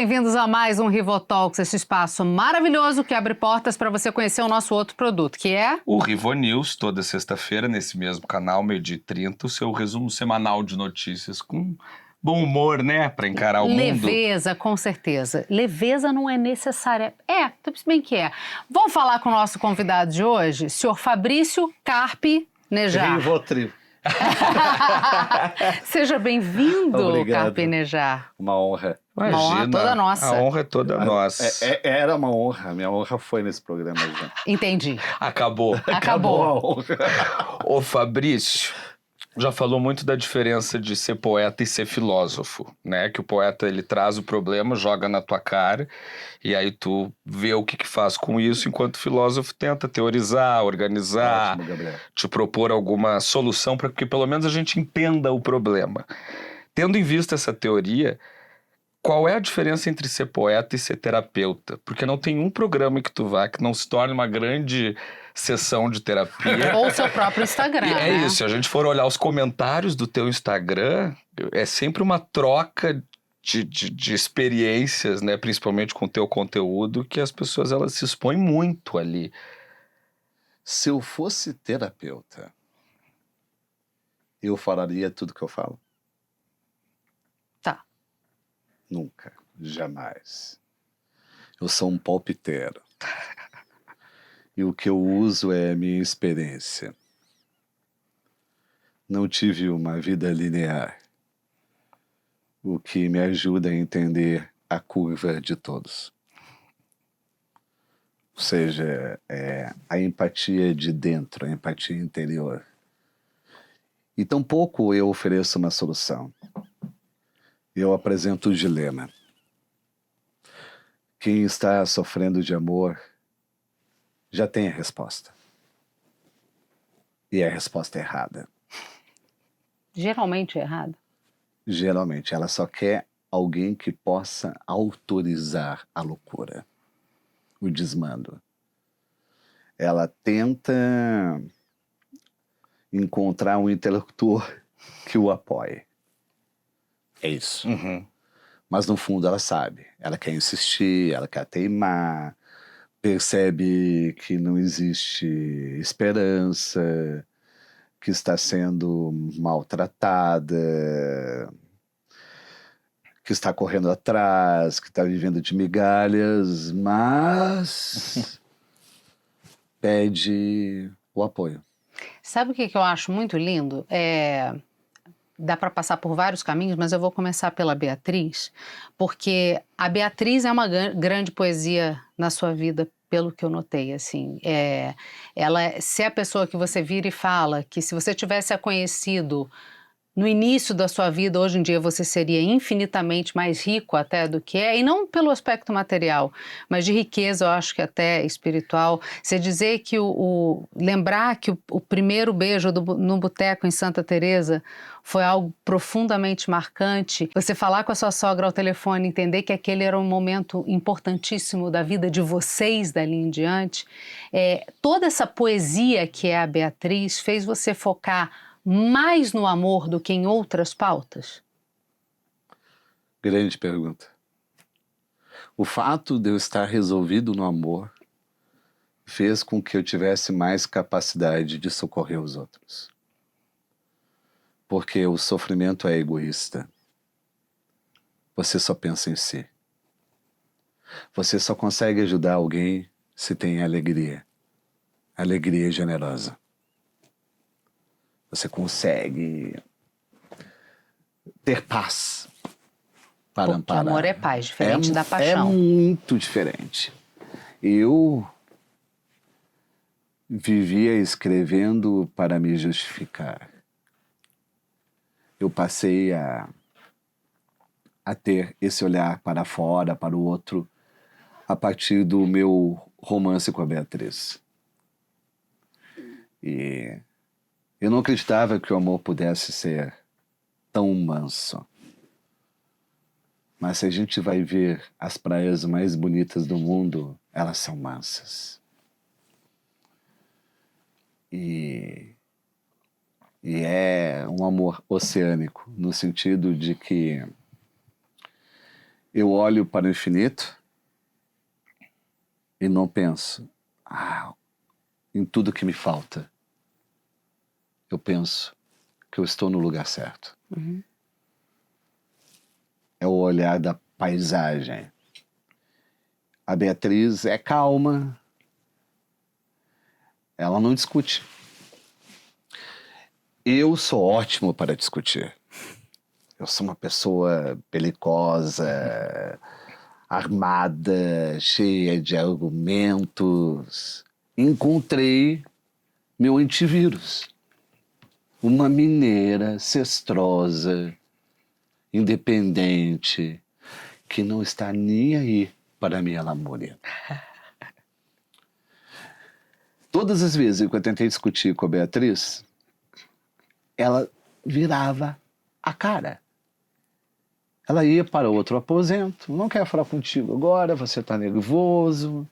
bem-vindos a mais um Rivotalks, esse espaço maravilhoso que abre portas para você conhecer o nosso outro produto, que é... O Rivonews, toda sexta-feira, nesse mesmo canal, 12h30, o seu resumo semanal de notícias com bom humor, né, para encarar o mundo. Leveza, com certeza. Leveza não é necessária. Se bem que é. Vamos falar com o nosso convidado de hoje, senhor Fabrício Carpe Nejar. Rivotril. Seja bem-vindo, Obrigado. Carpe Nejar. Uma honra. Imagina, Uma honra toda nossa. A honra é toda nossa. Era uma honra. Minha honra foi nesse programa já. Entendi. Acabou. Acabou. A honra. Ô Fabrício, já falou muito da diferença de ser poeta e ser filósofo, né? Que o poeta, ele traz o problema, joga na tua cara, e aí tu vê o que faz com isso, enquanto o filósofo tenta teorizar, organizar, Ótimo, Gabriel. te propor alguma solução para que pelo menos a gente entenda o problema. Tendo em vista essa teoria, qual é a diferença entre ser poeta e ser terapeuta? Porque não tem um programa que tu vá que não se torne uma grande sessão de terapia. Ou seu próprio Instagram, E é né? isso, se a gente for olhar os comentários do teu Instagram, é sempre uma troca de experiências, né? Principalmente com o teu conteúdo, que as pessoas elas se expõem muito ali. Se eu fosse terapeuta, eu falaria tudo que eu falo? Tá. Nunca. Jamais. Eu sou um palpiteiro. E o que eu uso é a minha experiência. Não tive uma vida linear, o que me ajuda a entender a curva de todos. Ou seja, a empatia de dentro, a empatia interior. E tampouco eu ofereço uma solução. Eu apresento o dilema. Quem está sofrendo de amor já tem a resposta. E é a resposta errada. Geralmente é errado. Geralmente, ela só quer alguém que possa autorizar a loucura, o desmando. Ela tenta encontrar um interlocutor que o apoie. É isso. Uhum. Mas no fundo ela sabe. Ela quer insistir, ela quer teimar, percebe que não existe esperança, que está sendo maltratada, que está correndo atrás, que está vivendo de migalhas, mas pede o apoio. Sabe o que eu acho muito lindo? Dá para passar por vários caminhos, mas eu vou começar pela Beatriz, porque a Beatriz é uma grande poesia na sua vida, pelo que eu notei, assim. Ela se é a pessoa que você vira e fala que se você tivesse a conhecido no início da sua vida, hoje em dia você seria infinitamente mais rico até do que é, e não pelo aspecto material, mas de riqueza, eu acho que até espiritual. Você dizer que lembrar que o primeiro beijo no boteco em Santa Teresa foi algo profundamente marcante. Você falar com a sua sogra ao telefone, entender que aquele era um momento importantíssimo da vida de vocês dali em diante. Toda essa poesia que é a Beatriz fez você focar mais no amor do que em outras pautas? Grande pergunta. O fato de eu estar resolvido no amor fez com que eu tivesse mais capacidade de socorrer os outros. Porque o sofrimento é egoísta. Você só pensa em si. Você só consegue ajudar alguém se tem alegria. Alegria generosa. Você consegue ter paz para Porque amparar. amor é paz, diferente da paixão. É muito diferente. Eu vivia escrevendo para me justificar. Eu passei a ter esse olhar para fora, para o outro, a partir do meu romance com a Beatriz. E eu não acreditava que o amor pudesse ser tão manso. Mas se a gente vai ver as praias mais bonitas do mundo, elas são mansas. E é um amor oceânico, no sentido de que Eu olho para o infinito e não penso em tudo que me falta. Eu penso que eu estou no lugar certo. Uhum. É o olhar da paisagem. A Beatriz é calma. Ela não discute. Eu sou ótimo para discutir. Eu sou uma pessoa belicosa, armada, cheia de argumentos. Encontrei meu antivírus. Uma mineira cestrosa, independente, que não está nem aí para a minha lamúria. Todas as vezes que eu tentei discutir com a Beatriz, ela virava a cara. Ela ia para outro aposento, não quero falar contigo agora, você está nervoso.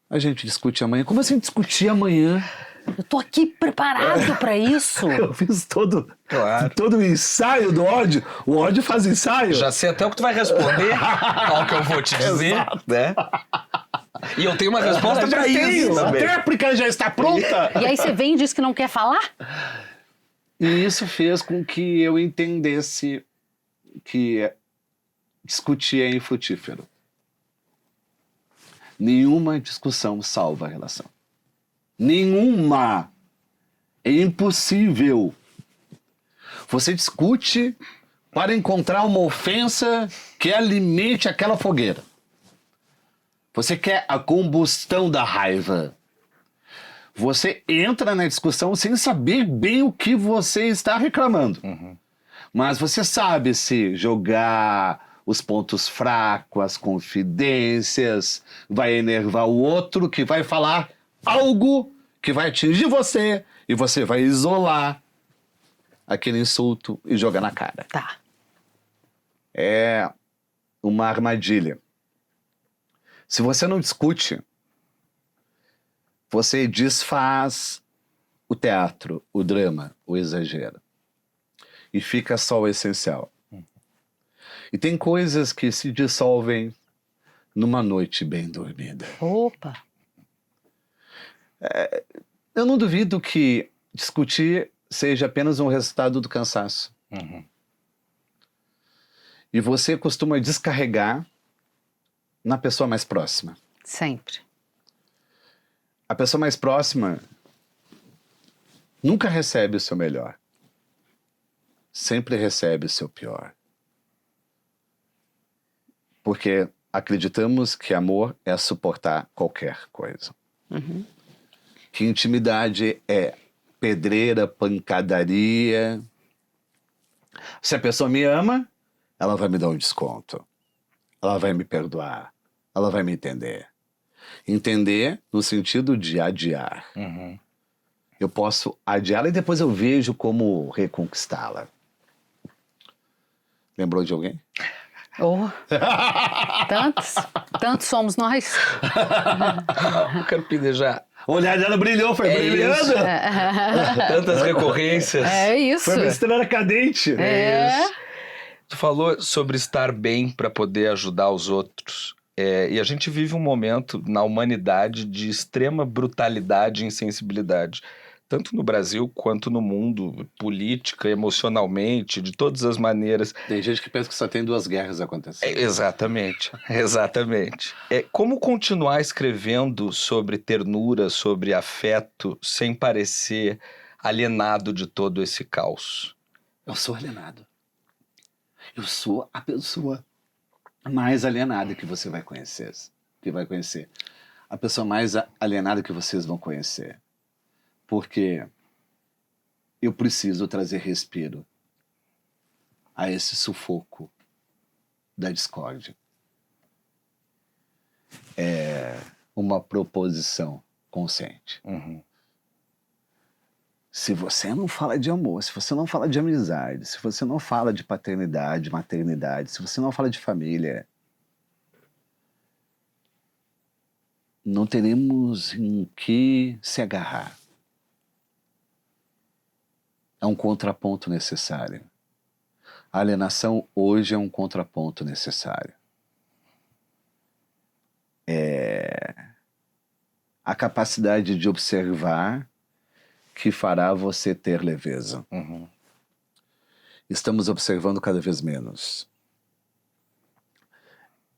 A gente discute amanhã. Como assim discutir amanhã? Eu tô aqui preparado pra isso. Eu fiz todo Claro. o ensaio do ódio. O ódio faz ensaio. Já sei até o que tu vai responder ao que eu vou te dizer, Exato. né? E eu tenho uma resposta pra isso A também. réplica já está pronta. E aí você vem e diz que não quer falar? E isso fez com que eu entendesse que discutir é infrutífero. Nenhuma discussão salva a relação. Nenhuma. É impossível. Você discute para encontrar uma ofensa que alimente aquela fogueira. Você quer a combustão da raiva. Você entra na discussão sem saber bem o que você está reclamando. Uhum. Mas você sabe se jogar os pontos fracos, as confidências, vai enervar o outro que vai falar algo que vai atingir você e você vai isolar aquele insulto e jogar na cara. Tá. É uma armadilha. Se você não discute, você desfaz o teatro, o drama, o exagero. E fica só o essencial. E tem coisas que se dissolvem numa noite bem dormida. Opa. Eu não duvido que discutir seja apenas um resultado do cansaço. Uhum. E você costuma descarregar na pessoa mais próxima. Sempre. A pessoa mais próxima nunca recebe o seu melhor. Sempre recebe o seu pior. Porque acreditamos que amor é suportar qualquer coisa. Uhum. Que intimidade é pedreira, pancadaria. Se a pessoa me ama, ela vai me dar um desconto. Ela vai me perdoar. Ela vai me entender. Entender no sentido de adiar. Uhum. Eu posso adiá-la e depois eu vejo como reconquistá-la. Lembrou de alguém? Oh. Tantos somos nós. Eu quero pedir já O olhar dela brilhou, foi brilhando. isso. Tantas recorrências. É isso. Foi uma estrela cadente. É. Isso. Tu falou sobre estar bem para poder ajudar os outros. E a gente vive um momento na humanidade de extrema brutalidade e insensibilidade. Tanto no Brasil quanto no mundo, política, emocionalmente, de todas as maneiras. Tem gente que pensa que só tem 2 guerras acontecendo. Exatamente, exatamente. Como continuar escrevendo sobre ternura, sobre afeto, sem parecer alienado de todo esse caos? Eu sou alienado. Eu sou a pessoa mais alienada que você vai conhecer. A pessoa mais alienada que vocês vão conhecer. Porque eu preciso trazer respiro a esse sufoco da discórdia. É uma proposição consciente. Uhum. Se você não fala de amor, se você não fala de amizade, se você não fala de paternidade, maternidade, se você não fala de família, não teremos em que se agarrar. É um contraponto necessário. A alienação hoje é um contraponto necessário. É a capacidade de observar que fará você ter leveza. Uhum. Estamos observando cada vez menos.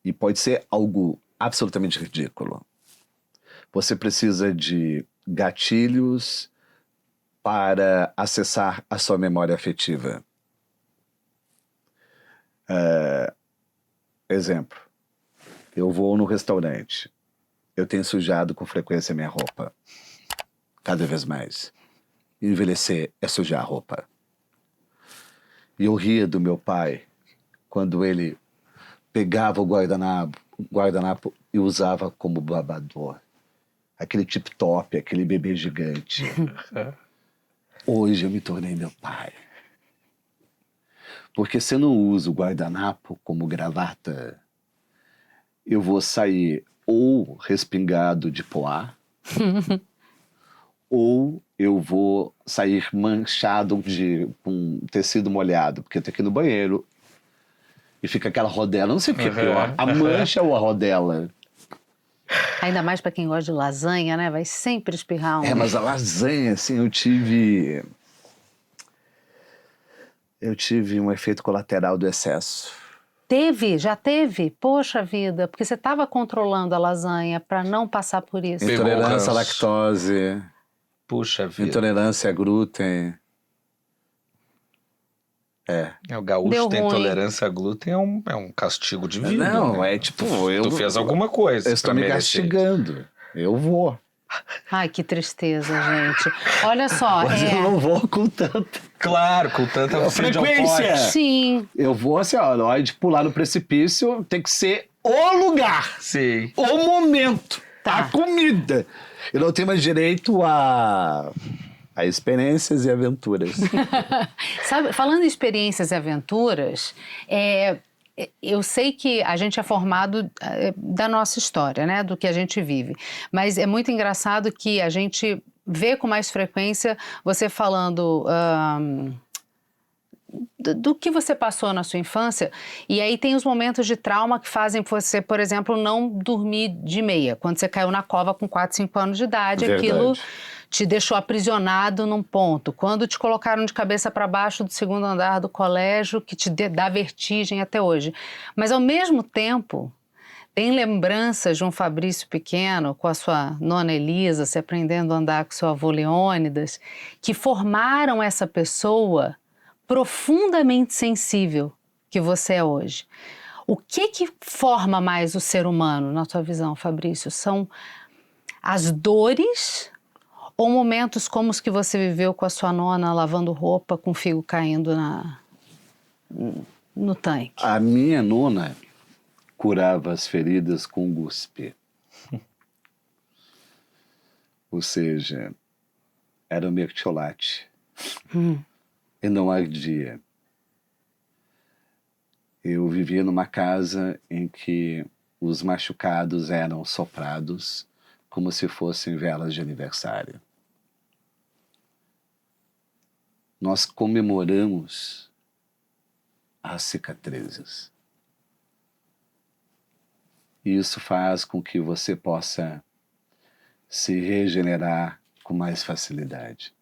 E pode ser algo absolutamente ridículo. Você precisa de gatilhos para acessar a sua memória afetiva. Exemplo, eu vou no restaurante, eu tenho sujado com frequência minha roupa, cada vez mais. Envelhecer é sujar a roupa. E eu ria do meu pai quando ele pegava o guardanapo e usava como babador. Aquele tip top, aquele bebê gigante. Hoje eu me tornei meu pai. Porque se eu não uso o guardanapo como gravata, eu vou sair ou respingado de poá, ou eu vou sair manchado com tecido molhado, porque eu tenho que ir no banheiro e fica aquela rodela. Não sei o que é pior, a mancha ou a rodela. Ainda mais para quem gosta de lasanha, né? Vai sempre espirrar um. Mas a lasanha, assim, eu tive um efeito colateral do excesso. Já teve? Poxa vida, porque você estava controlando a lasanha para não passar por isso. Pegou Intolerância à ranço. lactose, Puxa vida. intolerância a glúten. O gaúcho Deu tem ruim. intolerância a glúten, é um castigo de vida. Não, né? é tipo... Tu fez alguma coisa. Eu estou pra me merecer. castigando. Eu vou. Ai, que tristeza, gente. Olha só, Mas eu não vou com tanta Claro, com tanta sede ao frequência. pote. sim, Eu vou assim, ó, na hora de pular no precipício, tem que ser o lugar, Sim. o momento, Tá. a comida. Eu não tenho mais direito a experiências e aventuras. sabe, falando em experiências e aventuras, eu sei que a gente é formado da nossa história, né, do que a gente vive, mas é muito engraçado que a gente vê com mais frequência você falando do que você passou na sua infância, e aí tem os momentos de trauma que fazem você, por exemplo, não dormir de meia, quando você caiu na cova com 4, 5 anos de idade, Verdade. aquilo te deixou aprisionado num ponto. Quando te colocaram de cabeça para baixo do 2º andar do colégio, que te dá vertigem até hoje. Mas, ao mesmo tempo, tem lembranças de um Fabrício pequeno com a sua nona Elisa, se aprendendo a andar com seu avô Leônidas, que formaram essa pessoa profundamente sensível que você é hoje. O que forma mais o ser humano, na tua visão, Fabrício? São as dores ou momentos como os que você viveu com a sua nona lavando roupa com o figo caindo no tanque? A minha nona curava as feridas com guspe. Ou seja, era o mertiolate. E não ardia. Eu vivia numa casa em que os machucados eram soprados como se fossem velas de aniversário. Nós comemoramos as cicatrizes. E isso faz com que você possa se regenerar com mais facilidade.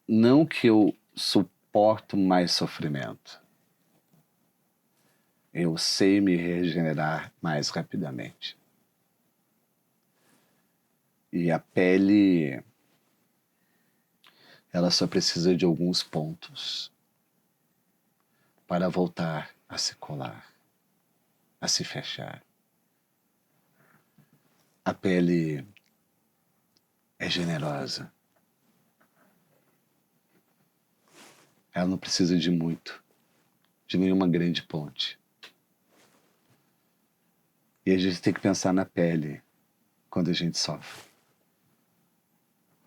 Não que eu suporto mais sofrimento. Eu sei me regenerar mais rapidamente. E a pele, ela só precisa de alguns pontos para voltar a se colar, a se fechar. A pele é generosa. Ela não precisa de muito, de nenhuma grande ponte. E a gente tem que pensar na pele quando a gente sofre.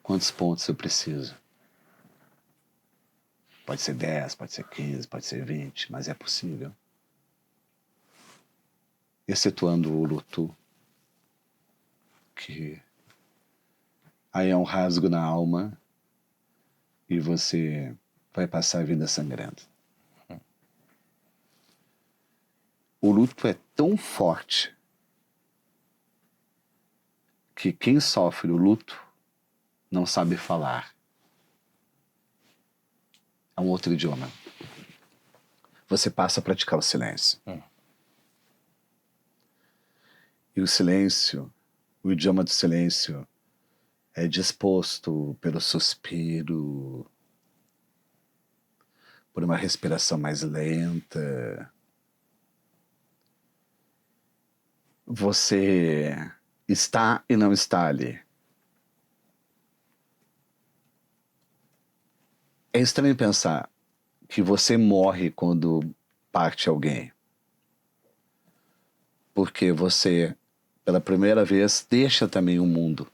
Quantos pontos eu preciso? Pode ser 10, pode ser 15, pode ser 20, mas é possível. Excetuando o luto, que aí é um rasgo na alma e você vai passar a vida sangrando. O luto é tão forte que quem sofre o luto não sabe falar. É um outro idioma. Você passa a praticar o silêncio. E o silêncio, o idioma do silêncio, é disposto pelo suspiro, por uma respiração mais lenta. Você está e não está ali. É estranho pensar que você morre quando parte alguém. Porque você, pela primeira vez, deixa também o mundo.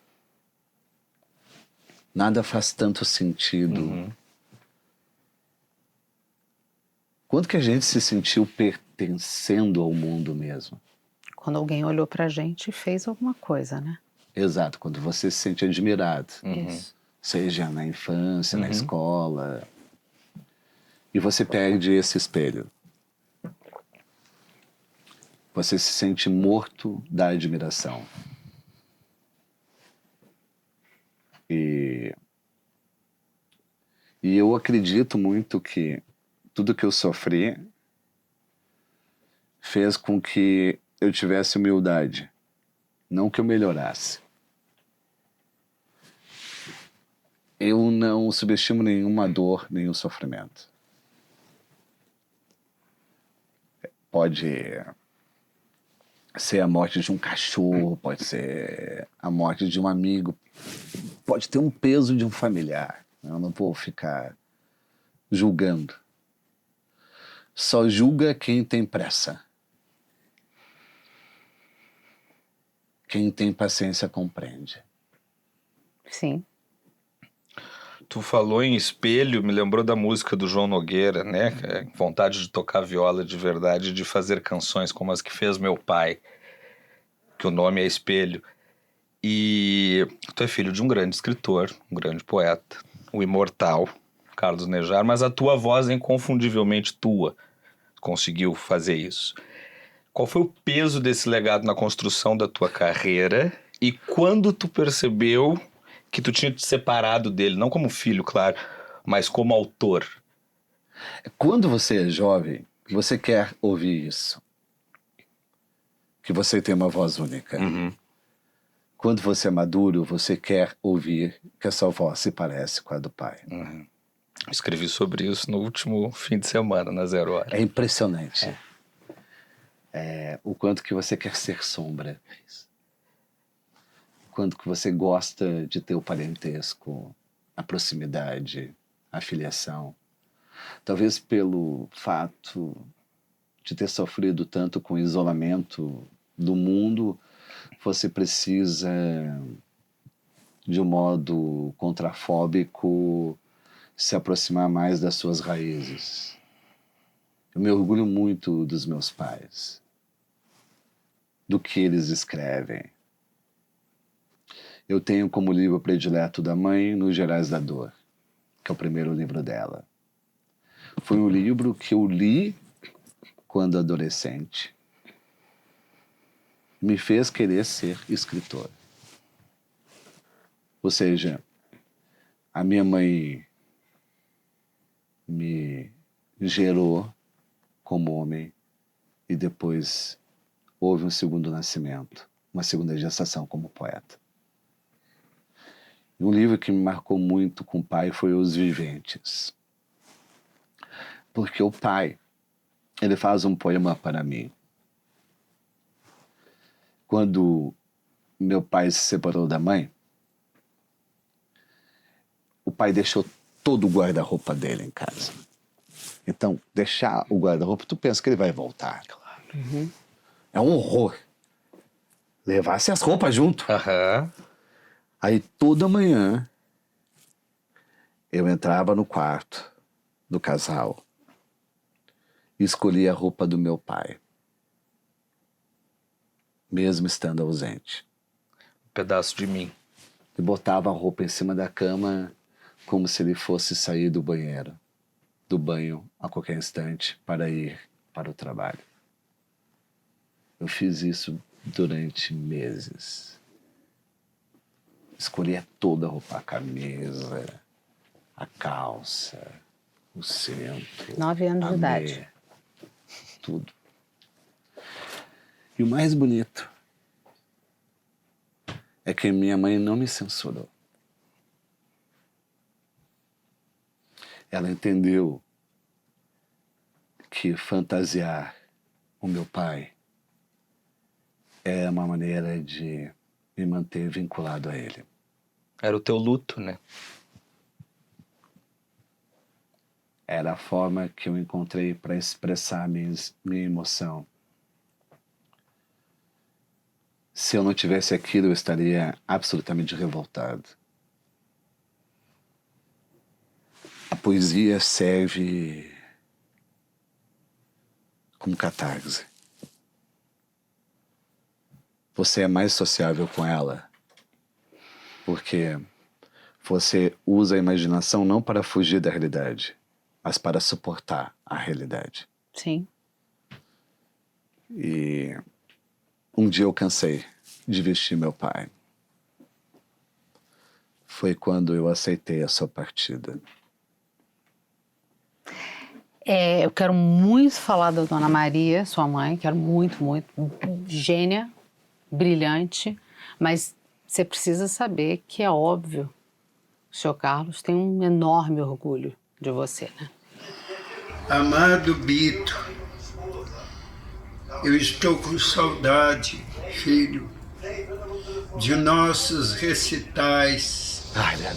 Nada faz tanto sentido. Quando que a gente se sentiu pertencendo ao mundo mesmo? Quando alguém olhou pra gente e fez alguma coisa, né? Exato, quando você se sente admirado. Isso. Seja na infância, na escola. E você perde esse espelho. Você se sente morto da admiração. E eu acredito muito que tudo que eu sofri fez com que eu tivesse humildade. Não que eu melhorasse. Eu não subestimo nenhuma dor, nenhum sofrimento. Pode ser a morte de um cachorro, pode ser a morte de um amigo, pode ter um peso de um familiar. Eu não vou ficar julgando. Só julga quem tem pressa. Quem tem paciência compreende. Sim. Tu falou em espelho, me lembrou da música do João Nogueira, né? Vontade de tocar viola de verdade, de fazer canções como as que fez meu pai, que o nome é Espelho. E tu é filho de um grande escritor, um grande poeta, o imortal Carlos Nejar, mas a tua voz é inconfundivelmente tua. Conseguiu fazer isso. Qual foi o peso desse legado na construção da tua carreira e quando tu percebeu que tu tinha te separado dele, não como filho, claro, mas como autor? Quando você é jovem, você quer ouvir isso. Que você tem uma voz única. Quando você é maduro, você quer ouvir que a sua voz se parece com a do pai. Escrevi sobre isso no último fim de semana, na Zero Hora. É impressionante. O quanto que você quer ser sombra. Quanto que você gosta de ter o parentesco, a proximidade, a filiação. Talvez pelo fato de ter sofrido tanto com o isolamento do mundo, você precisa, de um modo contrafóbico, se aproximar mais das suas raízes. Eu me orgulho muito dos meus pais, do que eles escrevem. Eu tenho como livro predileto da mãe Nos Gerais da Dor, que é o primeiro livro dela. Foi um livro que eu li quando adolescente. Me fez querer ser escritor. Ou seja, a minha mãe me gerou como homem e depois houve um segundo nascimento, uma segunda gestação como poeta. E um livro que me marcou muito com o pai foi Os Viventes. Porque o pai, ele faz um poema para mim. Quando meu pai se separou da mãe, o pai deixou todo o guarda-roupa dele em casa. Então, deixar o guarda-roupa, tu pensa que ele vai voltar. Claro. É um horror. Levasse as roupas junto. Aí toda manhã eu entrava no quarto do casal e escolhia a roupa do meu pai, mesmo estando ausente. Um pedaço de mim. E botava a roupa em cima da cama como se ele fosse sair do banheiro. do banho a qualquer instante para ir para o trabalho. Eu fiz isso durante meses. Escolhia toda a roupa, a camisa, a calça, o cinto. 9 anos de idade. meia, tudo. E o mais bonito é que minha mãe não me censurou. Ela entendeu que fantasiar o meu pai é uma maneira de me manter vinculado a ele. Era o teu luto, né? Era a forma que eu encontrei para expressar minha emoção. Se eu não tivesse aquilo, eu estaria absolutamente revoltado. A poesia serve como catarse. Você é mais sociável com ela porque você usa a imaginação não para fugir da realidade, mas para suportar a realidade. Sim. E um dia eu cansei de vestir meu pai. Foi quando eu aceitei a sua partida. Eu quero muito falar da Dona Maria, sua mãe, quero muito, muito. Gênia, brilhante, mas você precisa saber que é óbvio, o senhor Carlos tem um enorme orgulho de você, né? Amado Bito, eu estou com saudade, filho, de nossos recitais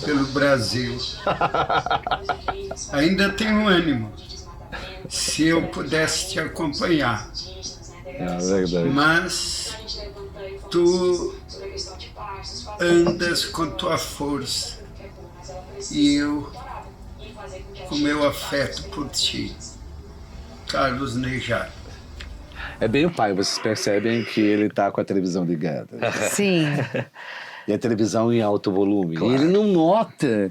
pelo Brasil. Ainda tenho ânimo, se eu pudesse te acompanhar. É verdade. Mas tu andas com tua força e eu com meu afeto por ti. Carlos Nejar. É bem o pai, vocês percebem que ele tá com a televisão ligada. Sim. E a televisão em alto volume. Claro. E ele não nota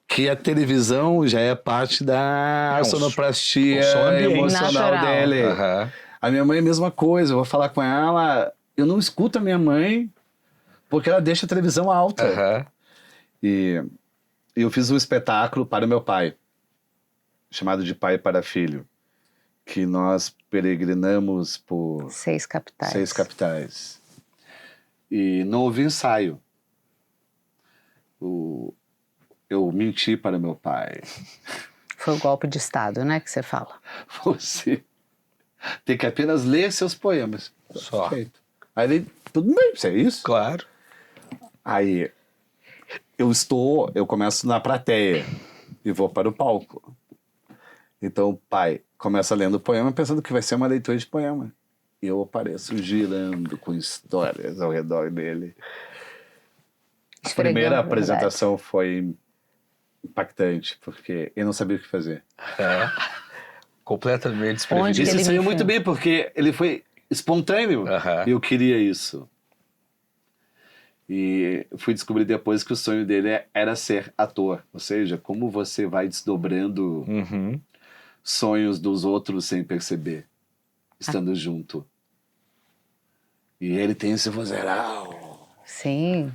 que a televisão já é parte da sonoplastia som ambiente. emocional Natural. dele. Aham. A minha mãe é a mesma coisa, eu vou falar com ela, eu não escuto a minha mãe porque ela deixa a televisão alta. Aham. E eu fiz um espetáculo para o meu pai, chamado de Pai para Filho, que nós peregrinamos por 6 capitais. 6 capitais. E não houve ensaio. Eu menti para meu pai. Foi o golpe de Estado, né, que você fala. Você tem que apenas ler seus poemas. Só. Perfeito. Aí ele, tudo bem, isso é isso? Claro. Aí eu começo na plateia e vou para o palco. Então o pai começa lendo o poema pensando que vai ser uma leitura de poema. E eu apareço girando com histórias ao redor dele. A Esfregando primeira a verdade. apresentação foi impactante, porque eu não sabia o que fazer. É. Completamente desprevenido. Onde que Isso ele saiu me muito enfiou? bem, porque ele foi espontâneo. Aham. E eu queria isso. E fui descobrir depois que o sonho dele era ser ator. Ou seja, como você vai desdobrando Uhum. sonhos dos outros sem perceber, estando junto. E ele tem esse vozeral. Sim.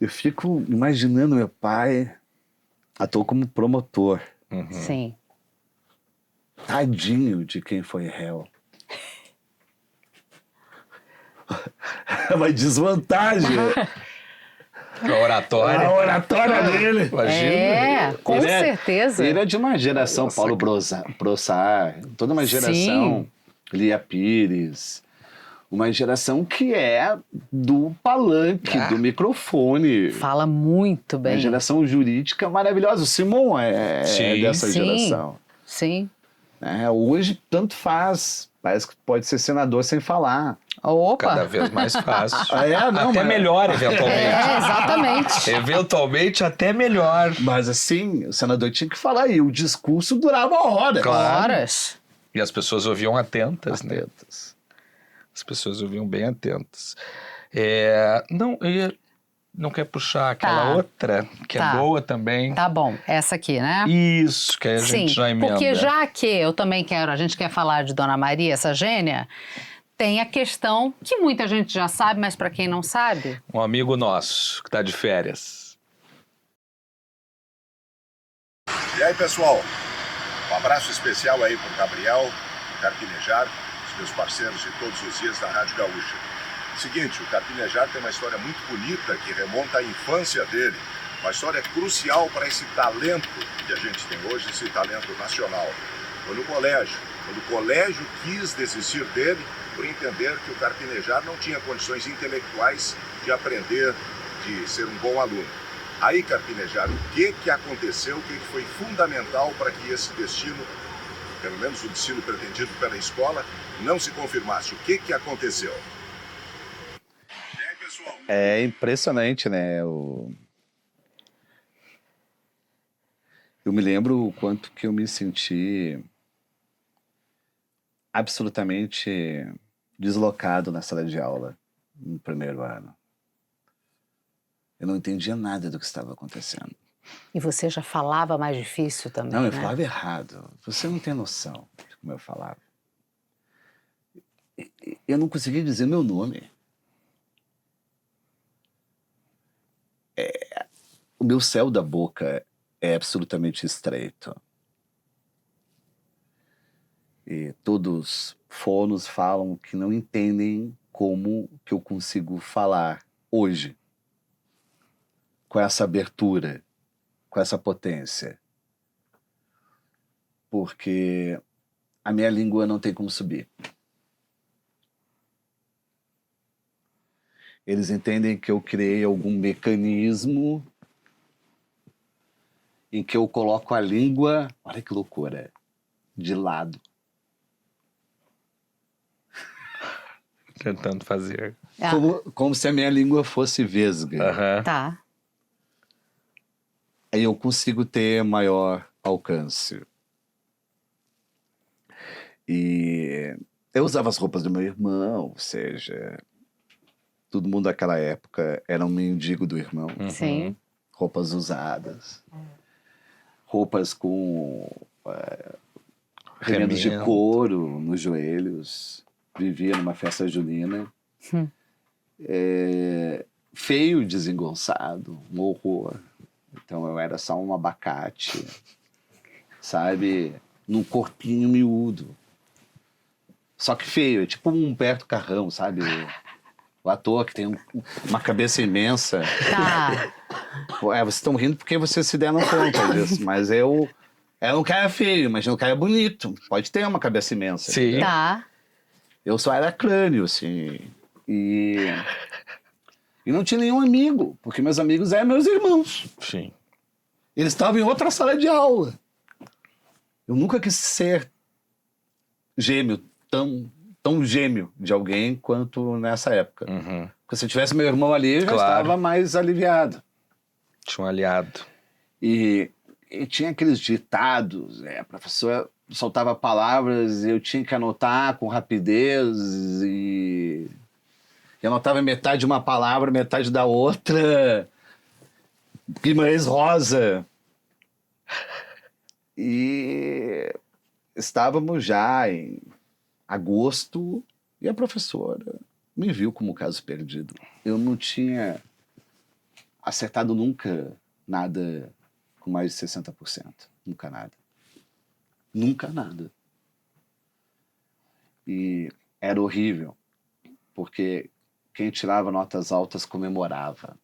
Eu fico imaginando meu pai ator como promotor. Uhum. Sim. Tadinho de quem foi réu. É uma desvantagem. A oratória. A oratória dele. Imagina. Com Ele certeza. Ele é de uma geração, Nossa, Paulo Brossard, toda uma geração, Sim. Lia Pires, uma geração que é do palanque, do microfone. Fala muito Uma bem. geração jurídica maravilhosa. O Simon é Sim. dessa Sim. geração. Sim. Hoje, tanto faz. Parece que pode ser senador sem falar. Opa. Cada vez mais fácil. Não, até mas- melhor, eventualmente. Exatamente. Eventualmente, até melhor. Mas assim, o senador tinha que falar e o discurso durava horas. Claro. Horas. E as pessoas ouviam atentas, né? Atentas. As pessoas ouviam bem atentas. Não, Não quer puxar aquela outra, que Tá. é boa também? Tá bom, essa aqui, né? Isso, que aí a Sim, gente já emenda. porque já que eu também quero, a gente quer falar de Dona Maria, essa gênia, tem a questão que muita gente já sabe, mas para quem não sabe... Um amigo nosso, que tá de férias. E aí, pessoal, um abraço especial aí pro Gabriel, Carpinejar, os meus parceiros de todos os dias da Rádio Gaúcha. Seguinte, o Carpinejar tem uma história muito bonita que remonta à infância dele, uma história crucial para esse talento que a gente tem hoje, esse talento nacional. Foi no colégio, quando o colégio quis desistir dele por entender que o Carpinejar não tinha condições intelectuais de aprender, de ser um bom aluno. Aí, Carpinejar, o que aconteceu, o que foi fundamental para que esse destino, pelo menos o destino pretendido pela escola, não se confirmasse? O que aconteceu? E aí, pessoal? É impressionante, né? Eu me lembro o quanto que eu me senti absolutamente deslocado na sala de aula no primeiro ano. Eu não entendia nada do que estava acontecendo. E você já falava mais difícil também, Não, eu né? falava errado. Você não tem noção de como eu falava. Eu não conseguia dizer meu nome. O meu céu da boca é absolutamente estreito. E todos fonos falam que não entendem como que eu consigo falar hoje. Com essa abertura, com essa potência. Porque a minha língua não tem como subir. Eles entendem que eu criei algum mecanismo em que eu coloco a língua, olha que loucura, de lado. Tentando fazer. Ah, Como se a minha língua fosse vesga. Aham. tá. Aí eu consigo ter maior alcance. E eu usava as roupas do meu irmão, ou seja, todo mundo daquela época era um mendigo do irmão. Uhum. Sim. Roupas usadas, roupas com remendos de Remendo. couro nos joelhos, vivia numa festa junina. Feio, desengonçado, um horror. Então eu era só um abacate, sabe? Num corpinho miúdo. Só que feio, é tipo um Humberto Carrão, sabe? O ator que tem uma cabeça imensa. Tá. Vocês estão rindo porque vocês se deram conta disso, mas eu era um cara feio, mas um cara bonito. Pode ter uma cabeça imensa. Sim. entendeu? Tá. Eu só era crânio, assim. E não tinha nenhum amigo, porque meus amigos eram meus irmãos. Sim. Eles estavam em outra sala de aula. Eu nunca quis ser gêmeo, tão gêmeo de alguém quanto nessa época. Uhum. Porque se eu tivesse meu irmão ali, eu já Claro. estava mais aliviado. Tinha um aliado. E tinha aqueles ditados, a professora soltava palavras e eu tinha que anotar com rapidez e anotava metade de uma palavra, metade da outra. Guimarães Rosa. E estávamos já em agosto e a professora me viu como caso perdido. Eu não tinha acertado nunca nada com mais de 60%. Nunca nada. Nunca nada. E era horrível, porque quem tirava notas altas comemorava.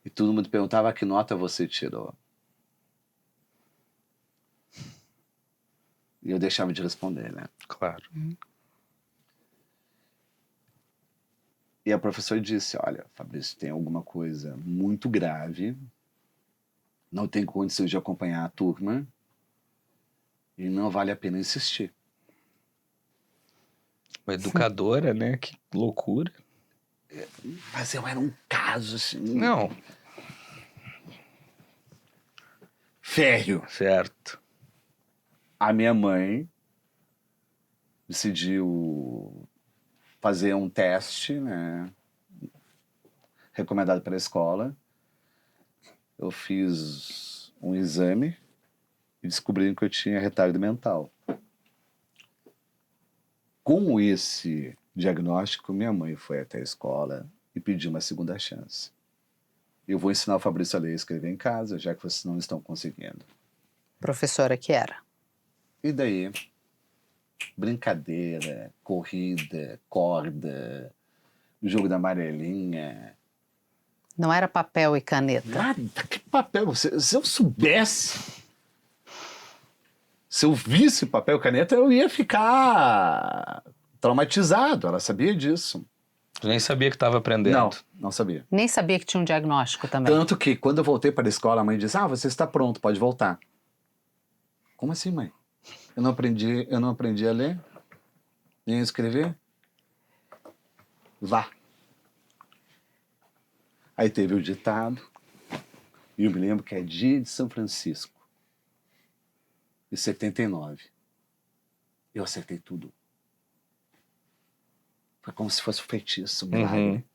E todo mundo perguntava que nota você tirou. E eu deixava de responder, né? Claro. E a professora disse, olha, Fabrício, tem alguma coisa muito grave, não tem condições de acompanhar a turma e não vale a pena insistir. Uma educadora, né? Que loucura. Mas eu era um caso, assim... Não, Férreo. certo. A minha mãe decidiu fazer um teste, né? recomendado pela escola. Eu fiz um exame e descobriram que eu tinha retardo mental. Com esse diagnóstico, minha mãe foi até a escola e pediu uma segunda chance. Eu vou ensinar o Fabrício a ler e escrever em casa, já que vocês não estão conseguindo. Professora que era. E daí, brincadeira, corrida, corda, jogo da amarelinha. Não era papel e caneta. Nada, que papel. Se eu soubesse, se eu visse papel e caneta, eu ia ficar traumatizado. Ela sabia disso. Eu nem sabia que estava aprendendo. Não sabia. Nem sabia que tinha um diagnóstico também. Tanto que, quando eu voltei para a escola, a mãe disse, você está pronto, pode voltar. Como assim, mãe? Eu não aprendi a ler, nem a escrever. Vá. Aí teve o ditado, e eu me lembro que é dia de São Francisco, de 79. Eu acertei tudo. Foi como se fosse um feitiço, um milagre.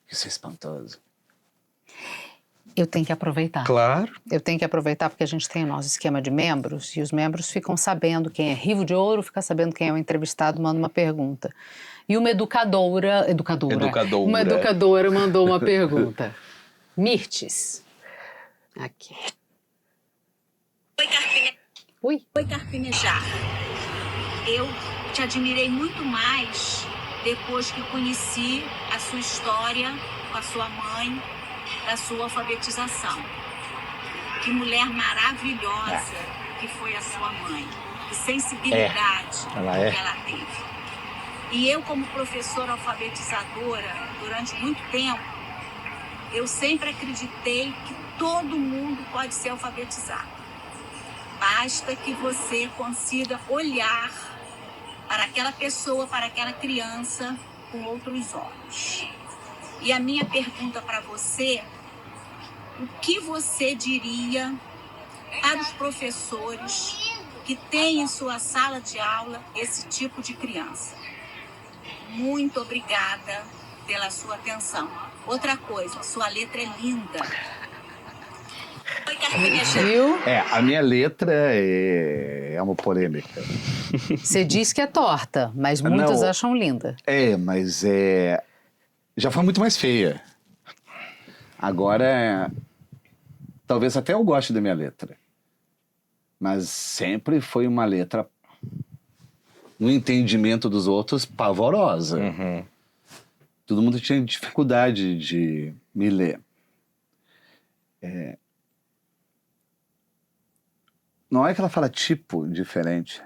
Isso é espantoso. Eu tenho que aproveitar. Claro. Eu tenho que aproveitar porque a gente tem o nosso esquema de membros e os membros ficam sabendo quem é Rivo de Ouro, fica sabendo quem é o entrevistado, manda uma pergunta. E uma educadora mandou uma pergunta. Mirtes. Aqui. Oi, Carpinejar. Eu te admirei muito mais depois que conheci a sua história com a sua mãe, da sua alfabetização. Que mulher maravilhosa que foi a sua mãe. Que sensibilidade que ela teve. E eu, como professora alfabetizadora, durante muito tempo, eu sempre acreditei que todo mundo pode ser alfabetizado. Basta que você consiga olhar para aquela pessoa, para aquela criança, com outros olhos. E a minha pergunta para você, o que você diria para os professores que têm em sua sala de aula esse tipo de criança? Muito obrigada pela sua atenção. Outra coisa, sua letra é linda. viu? A minha letra é uma polêmica. Você diz que é torta, mas muitos acham linda. Mas já foi muito mais feia. Agora, talvez até eu goste da minha letra. Mas sempre foi uma letra, no entendimento dos outros, pavorosa. Todo mundo tinha dificuldade de me ler. Não é que ela fala tipo diferente.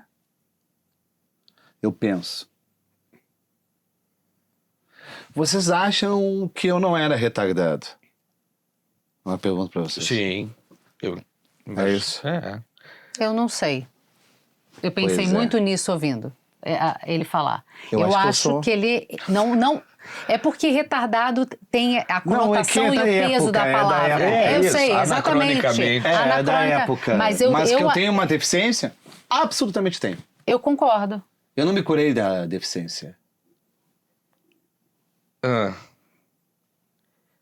Eu penso. Vocês acham que eu não era retardado? Uma pergunta para vocês. Sim. É isso? Eu não sei. Eu pensei muito nisso ouvindo ele falar. Eu acho que ele não é porque retardado tem a conotação e o peso da palavra. Eu sei, exatamente. É da época. Mas que eu tenho uma deficiência? Absolutamente tenho. Eu concordo. Eu não me curei da deficiência.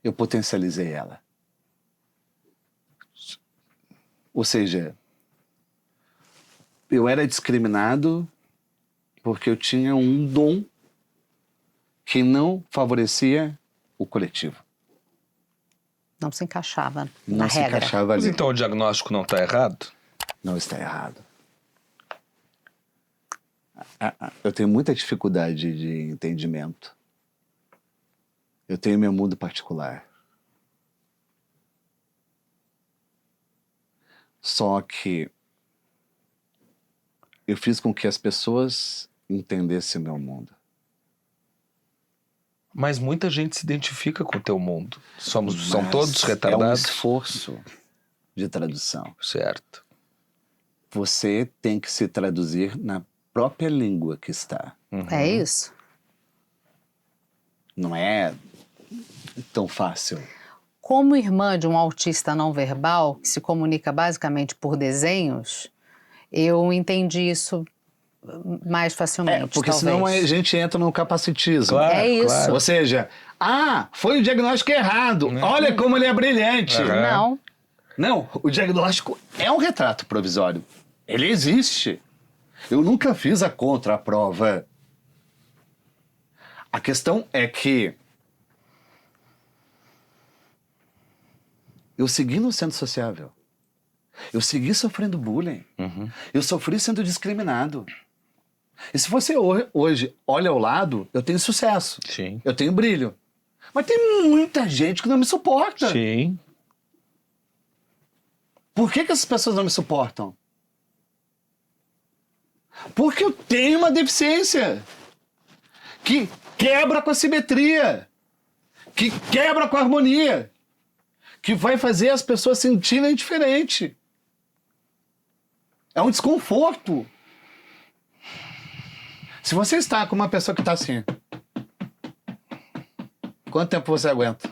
Eu potencializei ela. Ou seja, eu era discriminado porque eu tinha um dom que não favorecia o coletivo. Não se encaixava na regra. Não se encaixava ali. Mas então o diagnóstico não está errado? Não está errado. Eu tenho muita dificuldade de entendimento. Eu tenho meu mundo particular. Só que eu fiz com que as pessoas entendessem o meu mundo. Mas muita gente se identifica com o teu mundo. São todos retardados? É um esforço de tradução. Certo. Você tem que se traduzir na própria língua que está. É isso. Não é tão fácil. Como irmã de um autista não verbal, que se comunica basicamente por desenhos, eu entendi isso mais facilmente. Porque talvez. senão a gente entra no capacitismo. Claro, é isso. Claro. Ou seja, foi o diagnóstico errado. Olha como ele é brilhante. Aham. Não, o diagnóstico é um retrato provisório. Ele existe. Eu nunca fiz a contraprova. A questão é que eu segui no centro sociável. Eu segui sofrendo bullying. Eu sofri sendo discriminado. E se você hoje olha ao lado, eu tenho sucesso. Sim. Eu tenho brilho. Mas tem muita gente que não me suporta. Sim. Por que essas pessoas não me suportam? Porque eu tenho uma deficiência que quebra com a simetria, que quebra com a harmonia, que vai fazer as pessoas sentirem diferente. É um desconforto. Se você está com uma pessoa que está assim, quanto tempo você aguenta?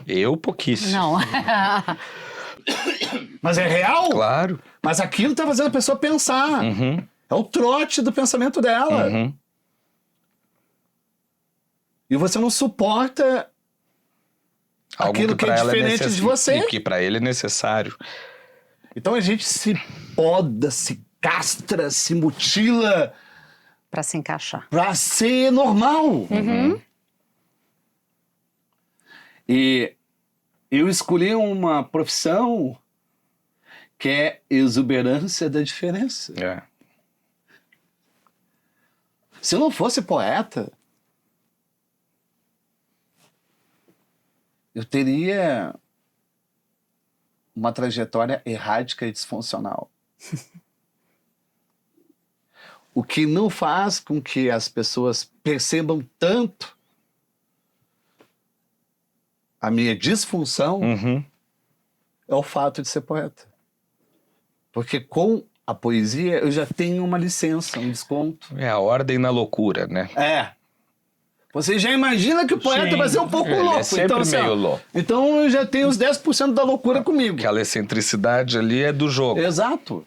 Eu, pouquíssimo. Não. Mas é real? Claro. Mas aquilo está fazendo a pessoa pensar. É o trote do pensamento dela. E você não suporta Algo aquilo que é pra ela diferente de você. E que pra ele é necessário. Então a gente se poda, se castra, se mutila Pra se encaixar. pra ser normal. E eu escolhi uma profissão que é exuberância da diferença. É. Se eu não fosse poeta, eu teria uma trajetória errática e disfuncional. O que não faz com que as pessoas percebam tanto a minha disfunção é o fato de ser poeta. Porque com a poesia eu já tenho uma licença, um desconto. É a ordem na loucura, né? Você já imagina que o poeta Sim, vai ser um pouco ele é louco. sempre Então, assim, meio louco. Então eu já tenho os 10% da loucura comigo. Aquela excentricidade ali é do jogo. Exato.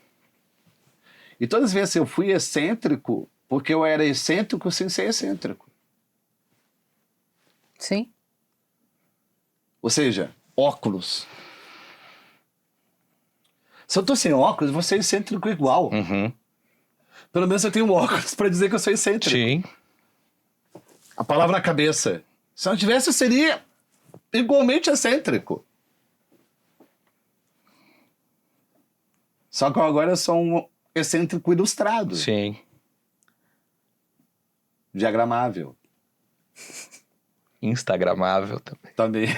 E todas as vezes eu fui excêntrico porque eu era excêntrico sem ser excêntrico. Sim. Ou seja, óculos. Se eu tô sem óculos, eu vou ser excêntrico igual. Pelo menos eu tenho óculos para dizer que eu sou excêntrico. Sim. A palavra na cabeça. Se eu não tivesse, eu seria igualmente excêntrico. Só que agora eu sou um excêntrico ilustrado. Sim. Diagramável. Instagramável também. Também.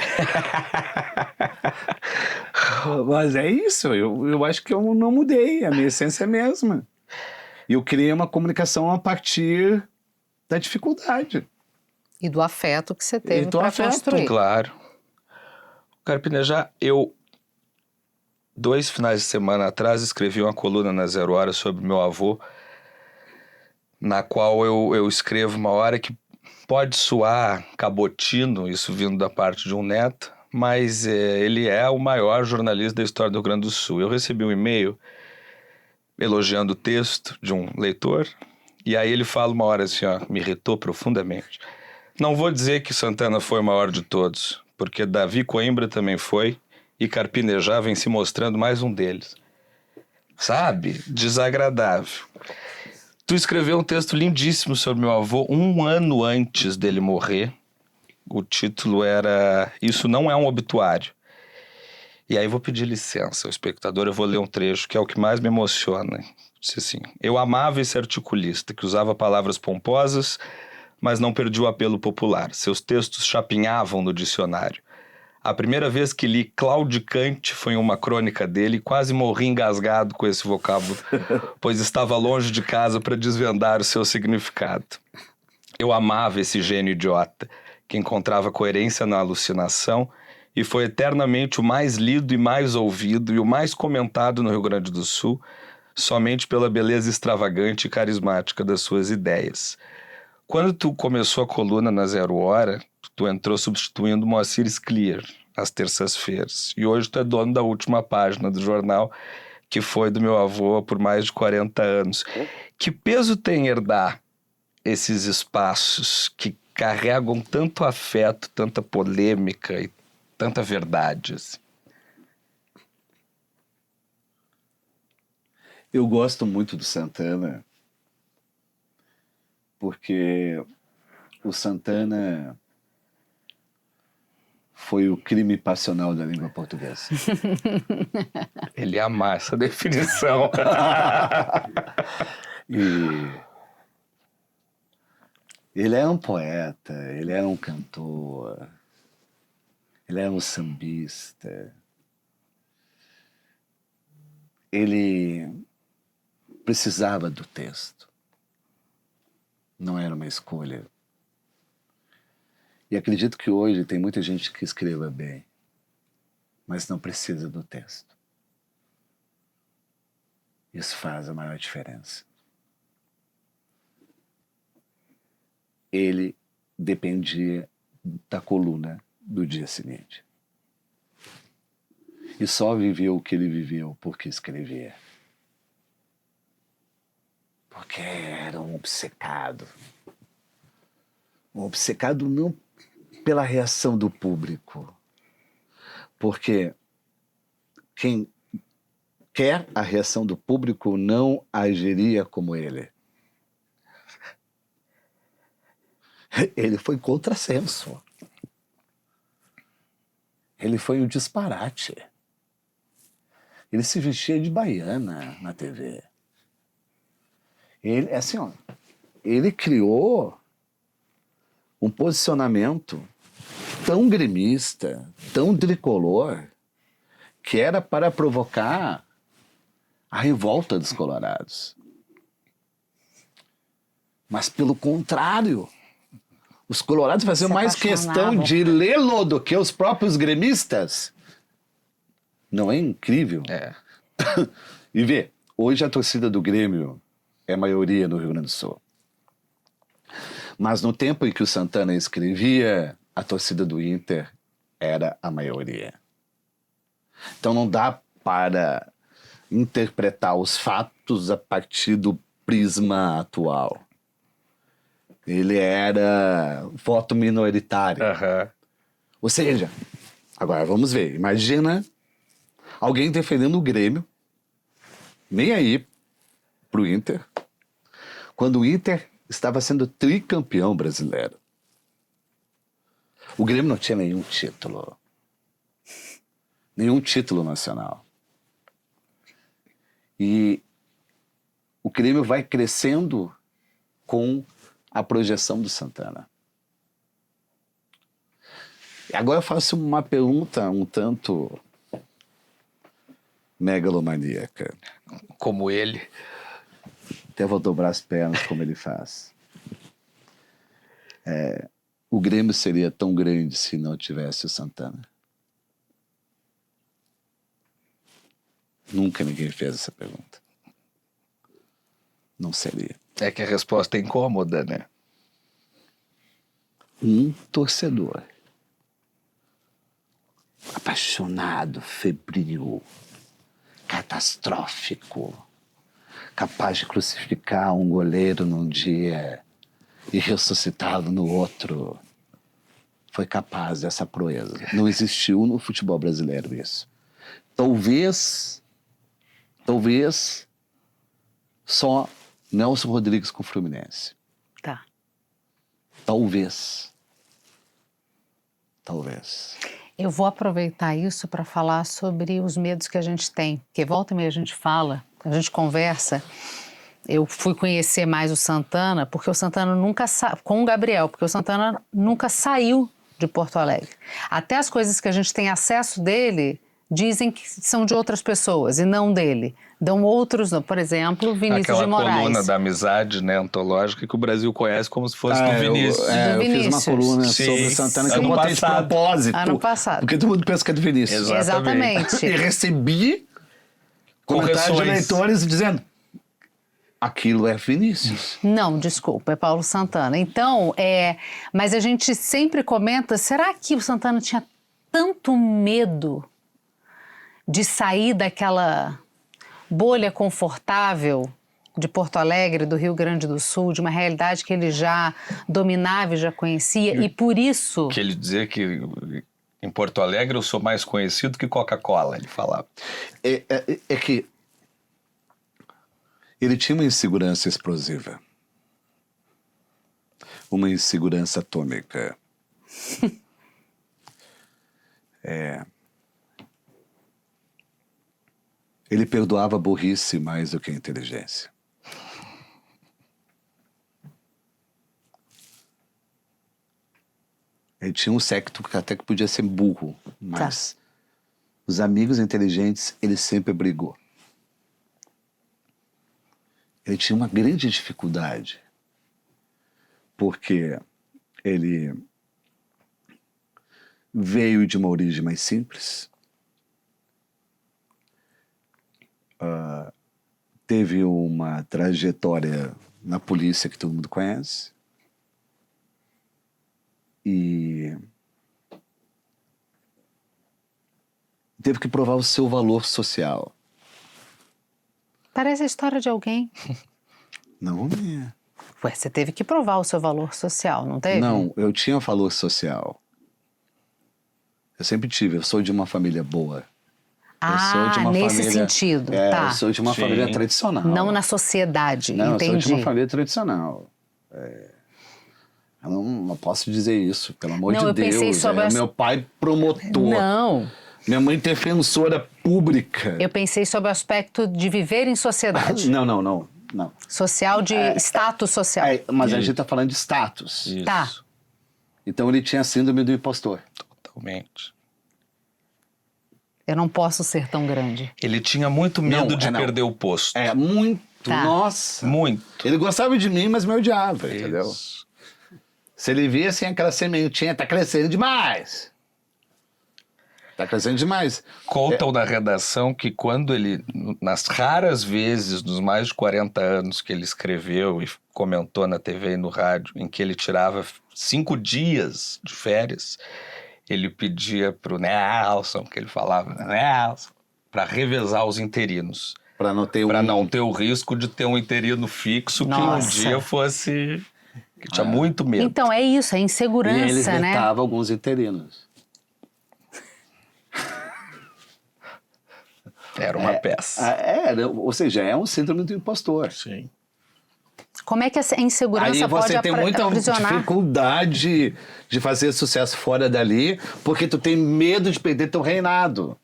Mas é isso. Eu acho que eu não mudei. A minha essência é a mesma. E eu criei uma comunicação a partir da dificuldade. E do afeto que você teve E do para afeto. construir. Claro. Carpinejar, 2 finais de semana atrás escrevi uma coluna na Zero Hora sobre meu avô, na qual eu escrevo uma hora que pode soar cabotino, isso vindo da parte de um neto, mas ele é o maior jornalista da história do Rio Grande do Sul. Eu recebi um e-mail elogiando o texto de um leitor, e aí ele fala uma hora assim, ó, me irritou profundamente. Não vou dizer que Santana foi o maior de todos, porque Davi Coimbra também foi, e Carpinejar vem se mostrando mais um deles. Sabe? Desagradável. Tu escreveu um texto lindíssimo sobre meu avô 1 ano antes dele morrer. O título era Isso Não É um Obituário. E aí vou pedir licença ao espectador, eu vou ler um trecho que é o que mais me emociona. Disse assim: eu amava esse articulista que usava palavras pomposas, mas não perdia o apelo popular. Seus textos chapinhavam no dicionário. A primeira vez que li claudicante foi em uma crônica dele e quase morri engasgado com esse vocábulo, pois estava longe de casa para desvendar o seu significado. Eu amava esse gênio idiota, que encontrava coerência na alucinação e foi eternamente o mais lido e mais ouvido e o mais comentado no Rio Grande do Sul, somente pela beleza extravagante e carismática das suas ideias. Quando tu começou a coluna na Zero Hora, tu entrou substituindo Moacir Scliar às terças-feiras. E hoje tu é dono da última página do jornal, que foi do meu avô por mais de 40 anos. Que peso tem herdar esses espaços que carregam tanto afeto, tanta polêmica e tanta verdade, assim? Eu gosto muito do Santana, porque o Santana foi o crime passional da língua portuguesa. Ele ia amar essa definição. E ele era um poeta, ele era um cantor, ele era um sambista. Ele precisava do texto. Não era uma escolha. E acredito que hoje tem muita gente que escreva bem, mas não precisa do texto. Isso faz a maior diferença. Ele dependia da coluna do dia seguinte. E só viveu o que ele viveu porque escrevia. Porque era um obcecado. Um obcecado não pela reação do público. Porque quem quer a reação do público não agiria como ele. Ele foi contrassenso. Ele foi um disparate. Ele se vestia de baiana na TV. Ele, assim, ó, ele criou um posicionamento tão gremista, tão tricolor, que era para provocar a revolta dos colorados. Mas, pelo contrário, os colorados faziam mais questão de lê-lo do que os próprios gremistas. Não é incrível? É. E vê, hoje a torcida do Grêmio é a maioria no Rio Grande do Sul. Mas no tempo em que o Santana escrevia, a torcida do Inter era a maioria. Então não dá para interpretar os fatos a partir do prisma atual. Ele era voto minoritário. Uhum. Ou seja, agora vamos ver, imagina alguém defendendo o Grêmio, nem aí pro Inter, quando o Inter estava sendo tricampeão brasileiro. O Grêmio não tinha nenhum título nacional. E o Grêmio vai crescendo com a projeção do Santana. E agora eu faço uma pergunta um tanto megalomaníaca. Como ele. Até vou dobrar as pernas como ele faz. O Grêmio seria tão grande se não tivesse o Santana? Nunca ninguém fez essa pergunta. Não seria. É que a resposta é incômoda, né? Um torcedor apaixonado, febril, catastrófico, capaz de crucificar um goleiro num dia e ressuscitá-lo no outro, foi capaz dessa proeza. Não existiu no futebol brasileiro isso. Talvez só Nelson Rodrigues com o Fluminense. Tá. Talvez. Eu vou aproveitar isso para falar sobre os medos que a gente tem. Porque volta e meia a gente fala, a gente conversa. Eu fui conhecer mais o Santana, porque o Santana nunca com o Gabriel, porque o Santana nunca saiu de Porto Alegre. Até as coisas que a gente tem acesso dele dizem que são de outras pessoas e não dele. Dão outros, por exemplo, Vinícius de Moraes. Aquela coluna da amizade, né, antológica, que o Brasil conhece como se fosse do Vinícius. Eu fiz uma coluna Sim. sobre o Santana que eu Ano botei de passado. propósito. Ano passado. Porque todo mundo pensa que é do Vinícius. Exatamente. E recebi comentários de Correções. leitores dizendo: aquilo é Vinícius. Não, desculpa, é Paulo Santana. Então, mas a gente sempre comenta, será que o Santana tinha tanto medo de sair daquela bolha confortável de Porto Alegre, do Rio Grande do Sul, de uma realidade que ele já dominava e já conhecia, e por isso... Que ele dizia que em Porto Alegre eu sou mais conhecido que Coca-Cola, ele falava. É que ele tinha uma insegurança explosiva. Uma insegurança atômica. Ele perdoava a burrice mais do que a inteligência. Ele tinha um séquito que até que podia ser burro, mas os amigos inteligentes ele sempre brigou. Ele tinha uma grande dificuldade, porque ele veio de uma origem mais simples, teve uma trajetória na polícia que todo mundo conhece, e teve que provar o seu valor social. Parece a história de alguém. Não a minha. Ué, você teve que provar o seu valor social, não teve? Não, eu tinha valor social. Eu sempre tive, eu sou de uma família boa. Ah, nesse sentido, tá. Eu sou de uma família tradicional. Não na sociedade, não, entendi. Eu sou de uma família tradicional. Eu não posso dizer isso, pelo amor Não, de eu Deus. pensei sobre Meu pai promotor. Não, Minha mãe defensora pública. eu pensei sobre o aspecto de viver em sociedade. Não. Social, de status social. Mas a gente tá falando de status. Isso. Tá. Então ele tinha síndrome do impostor. Totalmente. Eu não posso ser tão grande. Ele tinha muito medo de não. perder o posto. Muito. Tá. Nossa. Muito. Ele gostava de mim, mas me odiava, entendeu? Isso. Se ele via assim aquela sementinha, tá crescendo demais. Tá crescendo demais. Contam na redação que quando ele, nas raras vezes, nos mais de 40 anos que ele escreveu e comentou na TV e no rádio, em que ele tirava 5 dias de férias, ele pedia pro Nelson, que ele falava, Nelson, para revezar os interinos. Pra não ter Para não ter o risco de ter um interino fixo Nossa. que um dia fosse... que tinha muito medo. Então, é isso, é E ele insegurança, né? vetava alguns interinos. Era uma peça. Ou seja, é um síndrome do impostor. Sim. Como é que essa insegurança Aí pode você tem muita aprisionar? dificuldade de fazer sucesso fora dali, porque tu tem medo de perder teu reinado.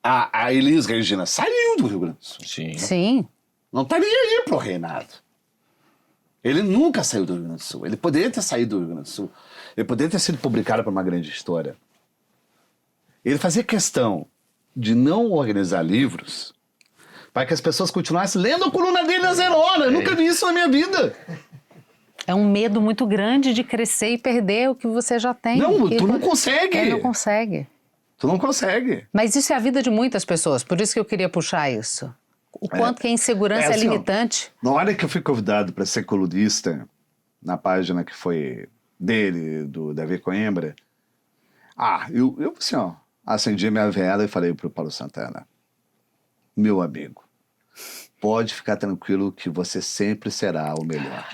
A Elis Regina saiu do Rio Grande do Sul. Sim. Sim. Não tá nem aí pro reinado. Ele nunca saiu do Rio Grande do Sul. Ele poderia ter saído do Rio Grande do Sul. Ele poderia ter sido publicado por uma grande história. Ele fazia questão de não organizar livros para que as pessoas continuassem lendo a coluna dele na Zero Hora. Eu nunca vi isso na minha vida. É um medo muito grande de crescer e perder o que você já tem. Não, E tu não consegue. Ele não consegue. Tu não consegue. Mas isso é a vida de muitas pessoas, por isso que eu queria puxar isso. O quanto que a insegurança é assim, ó, limitante. Na hora que eu fui convidado para ser colunista, na página que foi dele, do Davi Coimbra, eu assim, ó, acendi minha vela e falei pro Paulo Santana, meu amigo, pode ficar tranquilo que você sempre será o melhor.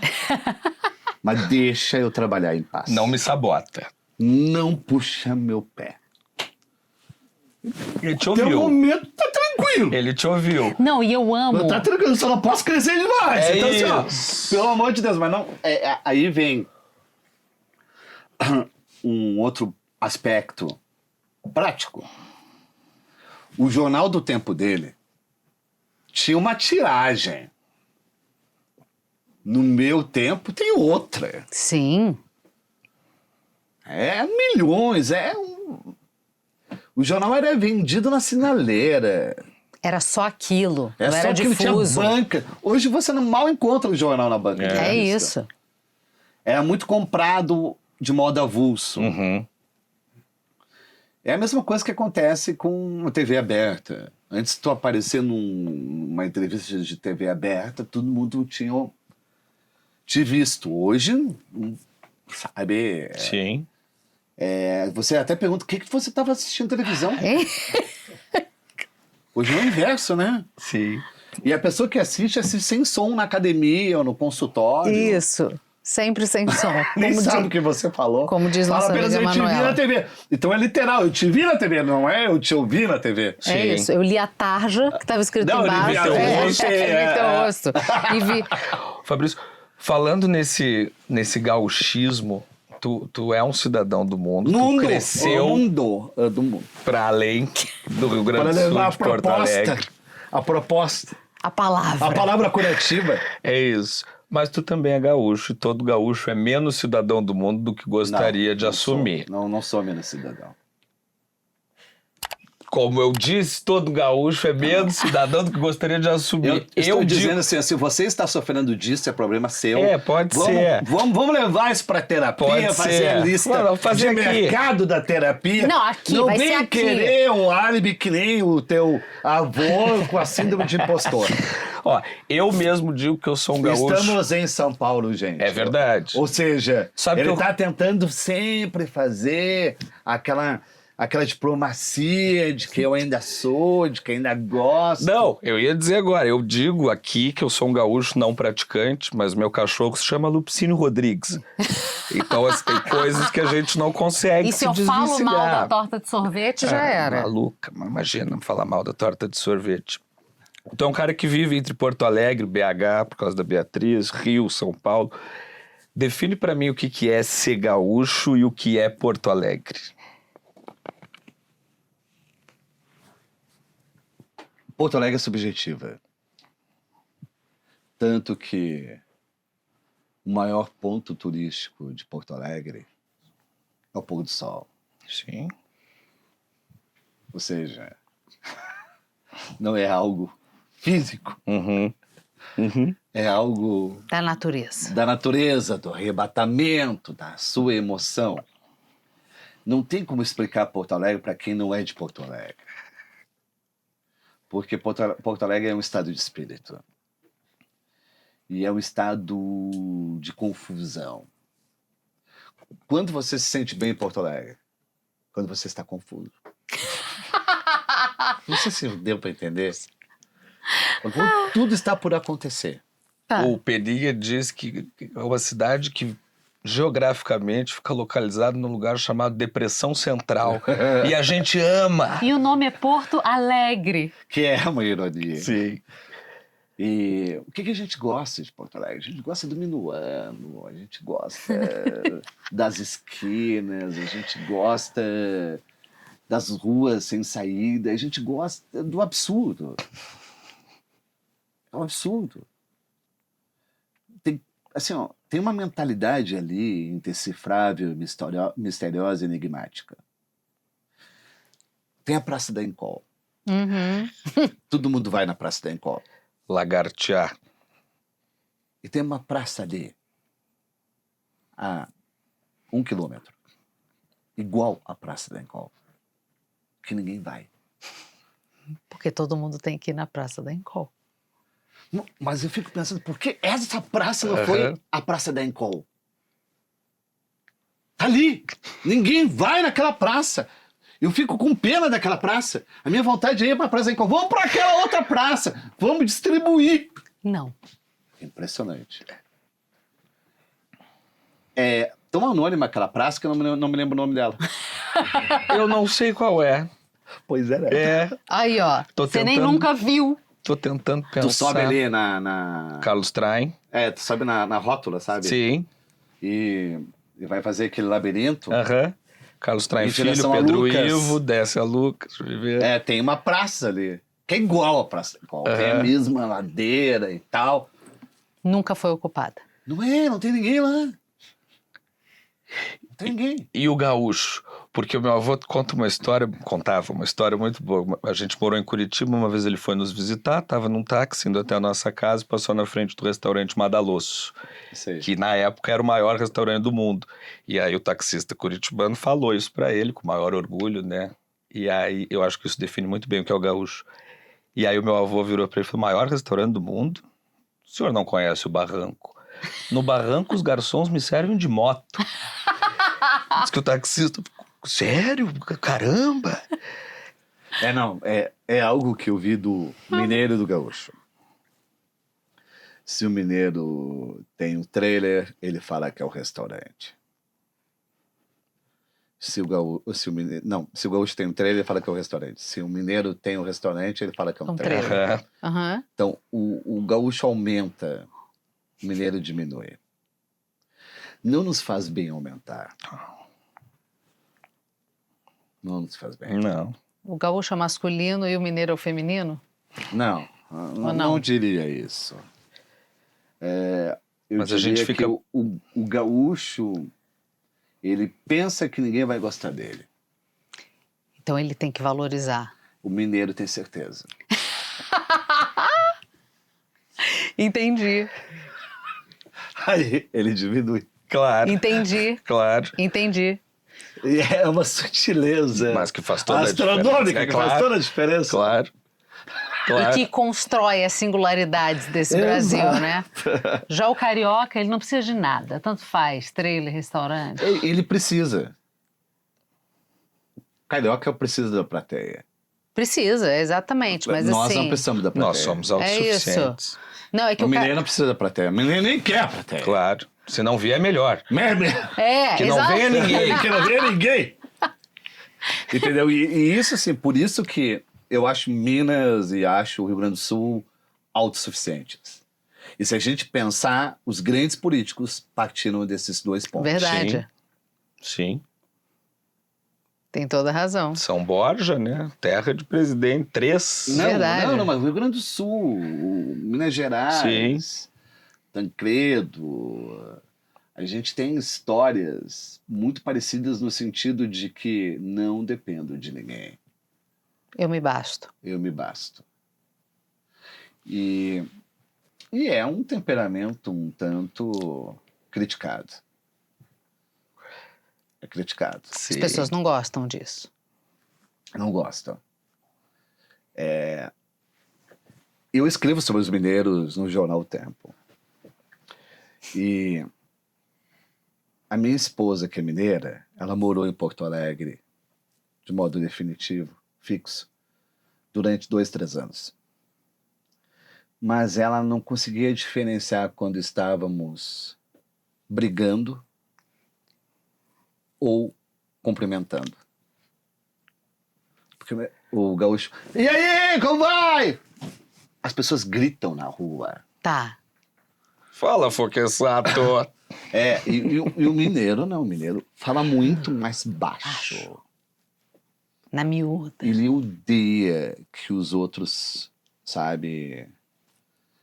Mas deixa eu trabalhar em paz. Não me sabota. Não puxa meu pé. Ele te Até o ouviu. momento tá tranquilo. Ele te ouviu. Não, e eu amo. Tá tranquilo, só não posso crescer demais. É então, isso. assim, ó, pelo amor de Deus, mas não. Aí vem um outro aspecto prático. O jornal do tempo dele tinha uma tiragem. No meu tempo tem outra. Sim. É milhões, O jornal era vendido na sinaleira. Era só aquilo. É não só era que tinha difuso. banca. Hoje você mal encontra o jornal na banca. de É revista. isso. Era muito comprado de modo avulso. Uhum. É a mesma coisa que acontece com a TV aberta. Antes de tu aparecer numa entrevista de TV aberta, todo mundo tinha te visto. Hoje, sabe... Sim. Você até pergunta o que você estava assistindo televisão. Hoje é o inverso, né? Sim. E a pessoa que assiste sem som na academia ou no consultório. Isso. Sempre sem som. Nem Como sabe di- o que você falou. Como diz Fala nossa apenas, amiga eu te vi Manuela. na TV. Então é literal, eu te vi na TV, não é eu te ouvi na TV. É isso. Eu li a tarja que estava escrito Não, ele embaixo. vi teu rosto, Vi teu rosto. E vi. Fabrício, falando nesse gauchismo, tu é um cidadão do mundo, tu cresceu do mundo. para além do Rio Grande Para do Sul, levar de Porto Alegre. a proposta, A palavra. a palavra curativa. É isso. Mas tu também é gaúcho, e todo gaúcho é menos cidadão do mundo do que gostaria de assumir. Não sou menos cidadão. Como eu disse, todo gaúcho é menos cidadão do que gostaria de assumir. Eu estou digo- dizendo assim, se você está sofrendo disso, é problema seu. Pode ser. Vamos levar isso para terapia, Pode fazer ser. a lista Vamos fazer de aqui. mercado da terapia. Não, aqui, Não vai vem ser aqui. querer um álibi que nem o teu avô com a síndrome de impostor. Ó, eu mesmo digo que eu sou um gaúcho. Estamos em São Paulo, gente. É verdade. Ou seja, Sabe ele que eu- está tentando sempre fazer aquela diplomacia de que eu ainda sou, de que ainda gosto. Não, eu ia dizer agora, eu digo aqui que eu sou um gaúcho não praticante, mas meu cachorro se chama Lupicínio Rodrigues. Então, assim, tem coisas que a gente não consegue E se eu falo mal da desvencilhar. torta de sorvete, já era. Maluca, mas imagina falar mal da torta de sorvete. Então, é um cara que vive entre Porto Alegre, BH, por causa da Beatriz, Rio, São Paulo. Define pra mim o que é ser gaúcho e o que é Porto Alegre. Porto Alegre é subjetiva. Tanto que o maior ponto turístico de Porto Alegre é o pôr do sol. Sim. Ou seja, não é algo físico, Uhum. Uhum. é algo Da natureza. da natureza, do arrebatamento, da sua emoção. Não tem como explicar Porto Alegre para quem não é de Porto Alegre. Porque Porto Alegre é um estado de espírito. E é um estado de confusão. Quando você se sente bem em Porto Alegre? Quando você está confuso. Não sei se deu para entender. Quando tudo está por acontecer. Tá. O Peninha diz que é uma cidade que geograficamente fica localizada num lugar chamado Depressão Central. E a gente ama. E o nome é Porto Alegre. Que é uma ironia. Sim. E o que a gente gosta de Porto Alegre? A gente gosta do minuano, a gente gosta das esquinas, a gente gosta das ruas sem saída, a gente gosta do absurdo. É um absurdo. Tem, assim, ó, tem uma mentalidade ali indecifrável, misteriosa e enigmática. Tem a Praça da Encol. Uhum. Todo mundo vai na Praça da Encol. Lagartear. E tem uma praça ali a 1 quilômetro, igual à Praça da Encol, que ninguém vai. Porque todo mundo tem que ir na Praça da Encol. Não, mas eu fico pensando, por que essa praça não foi Aham. a Praça da Encol? Tá ali, ninguém vai naquela praça. Eu fico com pena daquela praça. A minha vontade é ir para a Praça da Encol. Vamos para aquela outra praça, vamos distribuir. Não. Impressionante. É tão anônima aquela praça que eu não me lembro o nome dela. Eu não sei qual é. Pois é, né? É, Aí, ó. Tô Você nem tentando- nunca viu. tô tentando pensar. Tu sobe ali na... Carlos Traem. É, tu sobe na rótula, sabe? Sim. E vai fazer aquele labirinto. Aham. Carlos Traem Em Filho, direção a Pedro Lucas. Ivo, desce a Lucas. Deixa eu ver. É, tem uma praça ali. Que é igual a Praça da Encol. Tem a Aham. mesma ladeira e tal. Nunca foi ocupada. Não tem ninguém lá. Não tem ninguém. E o gaúcho? Porque o meu avô contava uma história muito boa. A gente morou em Curitiba, uma vez ele foi nos visitar, estava num táxi indo até a nossa casa e passou na frente do restaurante Madalosso, Isso aí. que na época era o maior restaurante do mundo. E aí o taxista curitibano falou isso pra ele, com o maior orgulho, né? E aí eu acho que isso define muito bem o que é o gaúcho. E aí o meu avô virou pra ele e falou: maior restaurante do mundo? O senhor não conhece o Barranco? No Barranco os garçons me servem de moto. Diz que o taxista ficou: sério? Caramba! É algo que eu vi do Mineiro do Gaúcho. Se o mineiro tem um trailer, ele fala que é o restaurante. Se o gaúcho tem um trailer, ele fala que é o restaurante. Se o mineiro tem um restaurante, ele fala que é um trailer. Aham. Aham. Então, o gaúcho aumenta, o mineiro diminui. Não nos faz bem aumentar. Não nos faz bem. Não. O gaúcho é masculino e o mineiro é o feminino? Não, não diria isso. Eu Mas a diria gente fica- que o gaúcho, ele pensa que ninguém vai gostar dele. Então ele tem que valorizar. O mineiro tem certeza. Entendi. Aí ele diminui. Claro. Entendi. Claro. Entendi. E é uma sutileza Mas que faz toda a astronômica, diferença. que faz toda a diferença. Claro. E que constrói as singularidades desse Brasil, né? Já o carioca, ele não precisa de nada. Tanto faz, trailer, restaurante. Ele precisa. O carioca precisa da plateia. Precisa, exatamente. Mas Nós assim, não precisamos da plateia. Nós somos É autossuficientes. Não, é que O o mineiro não precisa da plateia. O mineiro nem quer a plateia. Claro. Se não vier, é melhor. É, Que não exato. venha ninguém. Que não venha ninguém. Entendeu? E isso, assim, por isso que eu acho Minas e acho o Rio Grande do Sul autossuficientes. E se a gente pensar, os grandes políticos partiram desses dois pontos. Verdade. Sim. Tem toda a razão. São Borja, né? Terra de presidente. 3. Verdade. Não, mas o Rio Grande do Sul, Minas Gerais, Tancredo, a gente tem histórias muito parecidas no sentido de que não dependo de ninguém, Eu me basto. eu me basto. E é um temperamento um tanto criticado. É criticado. As pessoas não gostam disso. Não gostam. Eu escrevo sobre os mineiros no jornal O Tempo. E a minha esposa, que é mineira, ela morou em Porto Alegre de modo definitivo, fixo, durante 2, 3 anos. Mas ela não conseguia diferenciar quando estávamos brigando ou cumprimentando. Porque o gaúcho... E aí, como vai? As pessoas gritam na rua. Tá. Fala, Foquessato. E o mineiro não, o mineiro fala muito mais baixo. Na miúda. Ele odeia que os outros, sabe,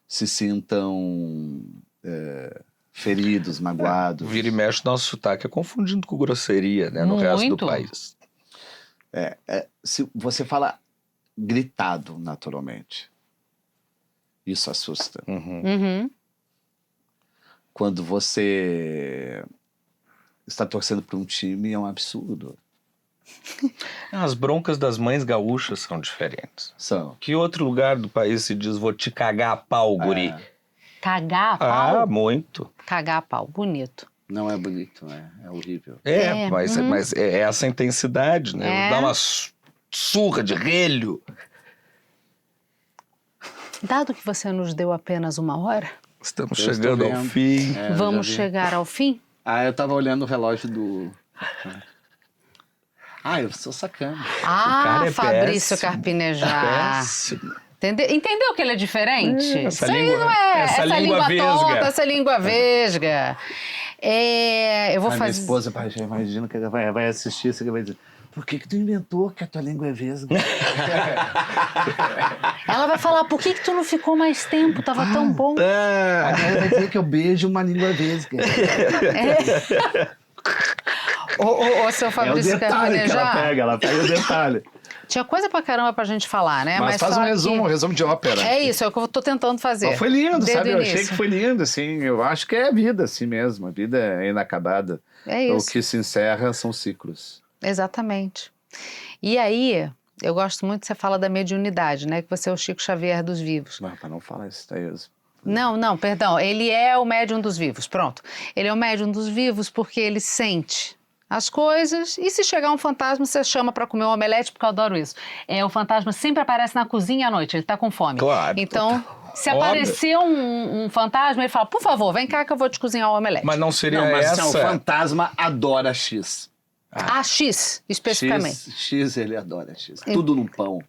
se sintam feridos, magoados. Vira e mexe, nosso sotaque é confundindo com grosseria, né? No resto do Muito. país. Se você fala gritado naturalmente, isso assusta. Uhum. Quando você está torcendo para um time, é um absurdo. As broncas das mães gaúchas são diferentes. São. Que outro lugar do país se diz vou te cagar a pau, guri? Cagar a pau. Ah, muito. Cagar a pau. Bonito. Não é bonito, é horrível. Mas é essa intensidade, né? É. Dá uma surra de relho. Dado que você nos deu apenas 1 hora, Estamos Eu chegando estou ao vendo. fim. Eu vamos já vi. chegar ao fim? Eu tava olhando o relógio do... eu sou sacana. cara é Fabrício péssimo. Carpinejar. Péssimo. Entendeu que ele é diferente? Essa Isso aí língua- não é essa essa língua língua vesga. tonta, essa língua vesga. Eu vou A minha fazer... esposa, já imagina que ela vai assistir isso e vai dizer: por que tu inventou que a tua língua é vesga? Ela vai falar, por que tu não ficou mais tempo? Tava tão bom. Ela vai dizer que eu beijo uma língua vesga. Ô, seu É o Fabrício detalhe que ela Carpinejar, pega o detalhe. tinha coisa pra caramba pra gente falar, né? Mas faz só um que- resumo de ópera. É isso, é o que eu tô tentando fazer. Mas foi lindo, Desde sabe? o Eu achei início. que foi lindo, assim. Eu acho que é a vida, assim mesmo. A vida é inacabada. É isso. O que se encerra são ciclos. Exatamente. E aí, eu gosto muito que você fala da mediunidade, né? Que você é o Chico Xavier dos vivos. Mas para não falar isso, Thaís. Não, perdão. Ele é o médium dos vivos, pronto. Ele é o médium dos vivos porque ele sente as coisas. E se chegar um fantasma, você chama para comer um omelete, porque eu adoro isso. O fantasma sempre aparece na cozinha à noite, ele tá com fome. Claro. Então, se Óbvio. aparecer um fantasma, ele fala, por favor, vem cá que eu vou te cozinhar um omelete. Mas não seria Não, mas essa... assim, o fantasma adora X. X, especificamente. X, ele adora X. Tudo num pão.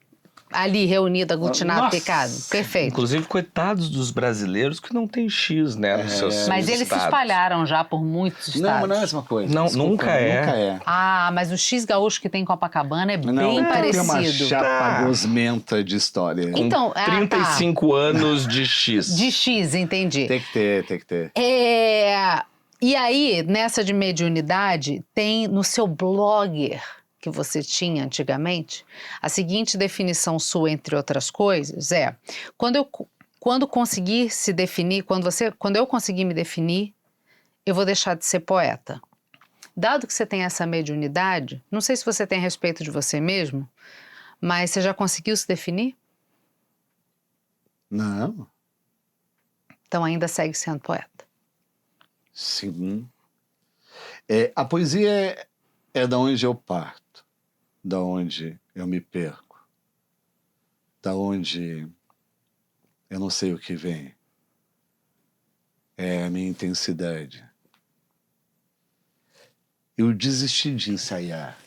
Ali, reunido, aglutinado, Nossa. picado. Perfeito. Inclusive, coitados dos brasileiros que não tem X, né? Nos seus Mas eles se estados. espalharam já por muitos estados. Não, mas não é a mesma coisa. Não, Desculpa, nunca é. Nunca é. Ah, mas o X gaúcho que tem em Copacabana é Não, bem tem uma parecido. chapa gosmenta de história. Então, 35 anos de X. De X, entendi. Tem que ter, tem que ter. E aí, nessa de mediunidade, tem no seu blogger que você tinha antigamente, a seguinte definição sua, entre outras coisas, quando conseguir se definir, quando eu conseguir me definir, eu vou deixar de ser poeta. Dado que você tem essa mediunidade, não sei se você tem a respeito de você mesmo, mas você já conseguiu se definir? Não. Então ainda segue sendo poeta. Sim. A poesia é da onde eu parto, da onde eu me perco, da onde eu não sei o que vem. É a minha intensidade. Eu desisti de ensaiar.